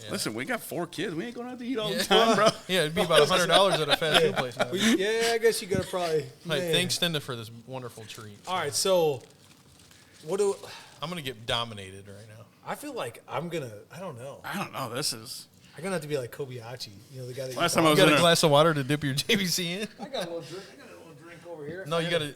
Yeah. Listen, we got 4 kids. We ain't gonna have to eat all the time, bro.
Yeah, it'd be about $100 at a fast food place now.
Yeah, I guess you gotta probably.
Hey, thanks, Stenda, for this wonderful treat.
All right, so
I'm gonna get dominated right now.
I feel like I don't know.
I don't know. This is.
I'm gonna have to be like Kobayashi, the guy that.
Last time I was
got a glass of water to dip your JBC in.
I got a little drink over here.
No, you gotta.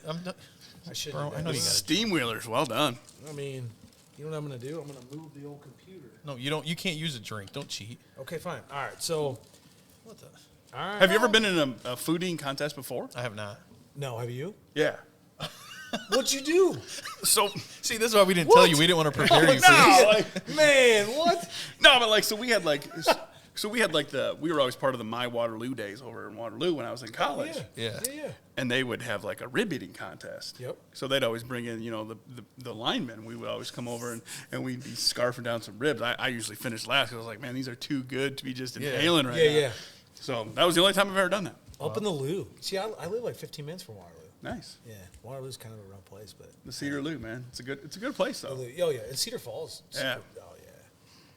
I should.
Bro, I know you gotta.
Steam wheelers, well done.
I mean, you know what I'm gonna do? I'm gonna move the old computer.
No, you don't. You can't use a drink. Don't cheat.
Okay, fine. All right, so.
What the?
All right.
Have you ever been in a food eating contest before?
I have not.
No, have you?
Yeah.
What'd you do?
So
see, this is why we didn't tell you. We didn't want to prepare you for this.
Man, what?
No, but we were always part of the My Waterloo days over in Waterloo when I was in college.
Yeah.
And they would have like a rib eating contest.
Yep.
So they'd always bring in, the linemen. We would always come over and we'd be scarfing down some ribs. I usually finished last because I was like, man, these are too good to be just inhaling right now.
Yeah.
So that was the only time I've ever done that.
Up in the Lou. See, I live like 15 minutes from Waterloo.
Nice.
Yeah, Waterloo's kind of a rough place, but
the Cedar Lou, man, it's a good place though.
Oh yeah, and Cedar Falls.
Yeah.
Oh yeah,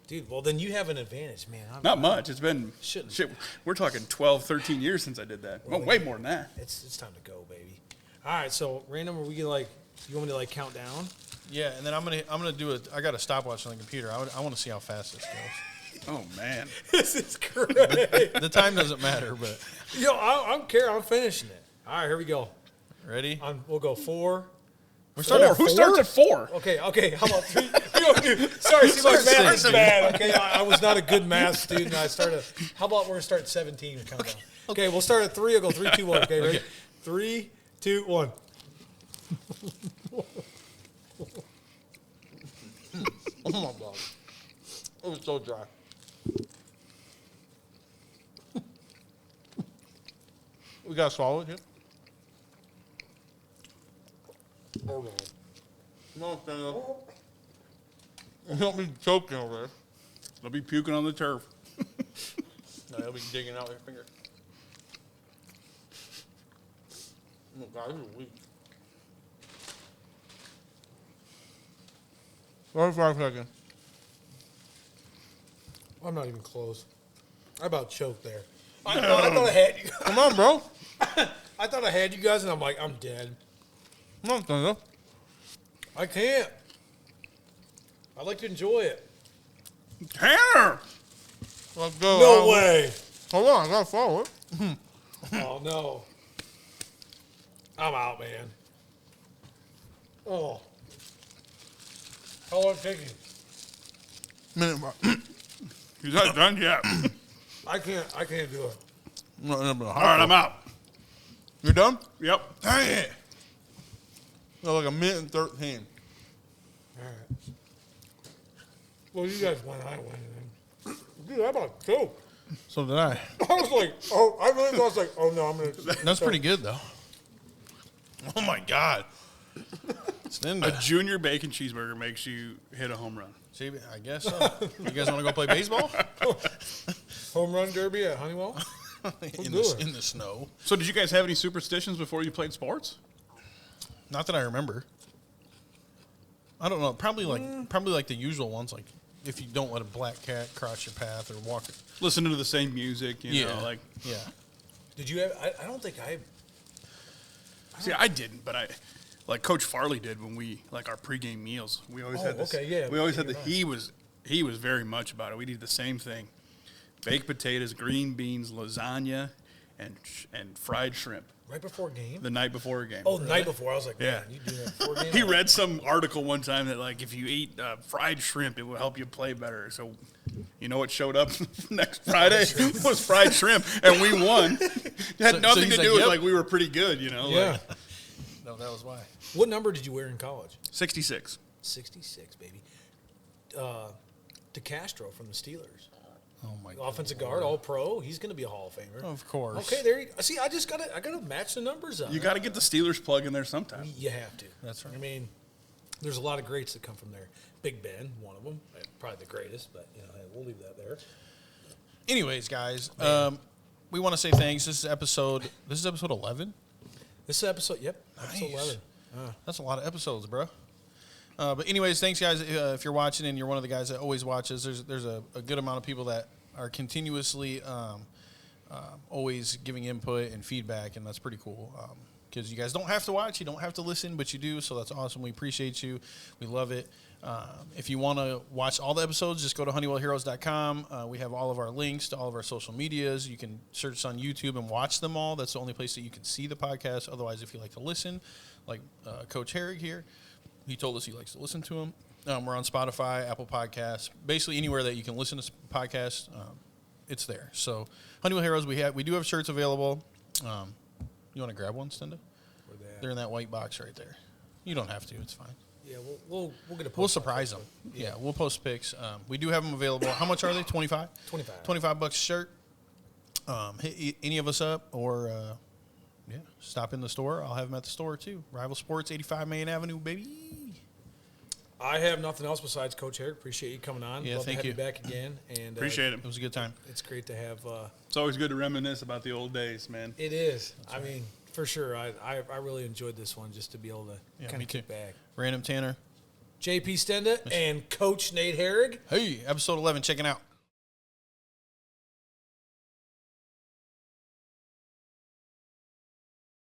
dude. Well, then you have an advantage, man.
Not much. It's been
Shouldn't.
shit. We're talking 12, 13 years since I did that. Well, way more than that.
It's time to go, baby. All right, so random. Are we gonna you want me to count down?
Yeah, and then I'm gonna do it. I got a stopwatch on the computer. I want to see how fast this goes.
Oh man,
This is great.
The time doesn't matter, but
I don't care. I'm finishing it. All right, here we go.
ready?
We'll go 4.
We're starting at
Who
4?
starts at 4?
Okay. How about 3? Sorry, see, my math is bad. Okay, I was not a good math student. I started. How about we're starting 17 and count down? Okay, we'll start at 3. I'll go 3, 2, 1. Okay, ready? 3, 2, 1.
Oh my god, it was so dry. We gotta swallow it here. Oh no! No, stand up. Don't be choking over there.
They'll be puking on the turf.
No, they'll be digging out your finger. Oh, God, this is weak. 45 seconds.
I'm not even close. I about choked there. I thought I had you.
Come on, bro.
I thought I had you guys, and I'm like, I'm dead.
Come on, Thunder.
I can't. I like to enjoy it.
Tanner!
Let's go.
No way.
Hold on, I gotta follow it.
Oh, no. I'm out, man. Oh. How long take you?
Minute mark.
He's not done yet.
I can't do it.
All right, I'm out.
You're done?
Yep.
Dang it. No, like a minute and 13.
All right. Well, you guys win. I win. Dude, I about choked.
So did I.
I was like, oh, I really was like, oh, no, I'm going to.
That's pretty good, though. Oh, my God.
A junior bacon cheeseburger makes you hit a home run.
See, I guess so. You guys want to go play baseball?
Home run derby at Honeywell?
in the snow.
So did you guys have any superstitions before you played sports?
Not that I remember. I don't know. Probably like the usual ones, like if you don't let a black cat cross your path or walk.
Listening to the same music, you know, like.
Yeah.
Did you have? I don't think I.
See, I didn't, but like Coach Farley did when we like our pregame meals. We always had this.
Okay, yeah.
We always had the. He was very much about it. We did the same thing: baked potatoes, green beans, lasagna, and fried shrimp.
Right before game?
The night before a game.
Oh, the night before. I was like,
Yeah.
man, you do that before game?
He read some article one time that like if you eat fried shrimp, it will help you play better. So, you know what showed up next Friday was fried shrimp, and we won. It had nothing to do with like we were pretty good, you know.
Yeah.
Like,
No, that was why.
What number did you wear in college?
66.
66, baby. DeCastro from the Steelers.
Oh my God.
Offensive guard, all pro. He's going to be a Hall of Famer.
Of course.
Okay, there you go. See, I gotta match the numbers up.
You got to get the Steelers plug in there sometime.
You have to.
That's right.
I mean, there's a lot of greats that come from there. Big Ben, one of them. Probably the greatest, but you know, hey, we'll leave that there.
Anyways, guys, we want to say thanks. This is episode 11.
This is episode, episode
Nice.
11.
That's a lot of episodes, bro. But anyways, thanks, guys. If you're watching and you're one of the guys that always watches, there's a good amount of people that are continuously always giving input and feedback, and that's pretty cool. Because you guys don't have to watch, you don't have to listen, but you do, so that's awesome. We appreciate you. We love it. If you want to watch all the episodes, just go to honeywellheroes.com. We have all of our links to all of our social medias. You can search on YouTube and watch them all. That's the only place that you can see the podcast. Otherwise, if you like to listen, like Coach Herrig here, he told us he likes to listen to them. We're on Spotify, Apple Podcasts, basically anywhere that you can listen to podcasts, it's there. So Honeywell Heroes, we do have shirts available. You want to grab one, Stenda? They're in that white box right there. You don't have to. It's fine.
Yeah, we'll get a post.
We'll surprise them. Yeah, we'll post pics. We do have them available. How much are they? 25?
25.
$25 a shirt. Hit any of us up or, stop in the store. I'll have them at the store too. Rival Sports, 85 Main Avenue, baby.
I have nothing else besides Coach Herrick. Appreciate you coming on.
Yeah,
Love
thank
to have
you.
you back again. And
Appreciate it.
It was a good time.
It's great to have.
It's always good to reminisce about the old days, man.
It is. I mean, for sure. I really enjoed this one just to be able to kind
me
of kick
too.
back.
Random Tanner.
JP Stenda and Coach Nate Herrig.
Hey, episode 11, checking out.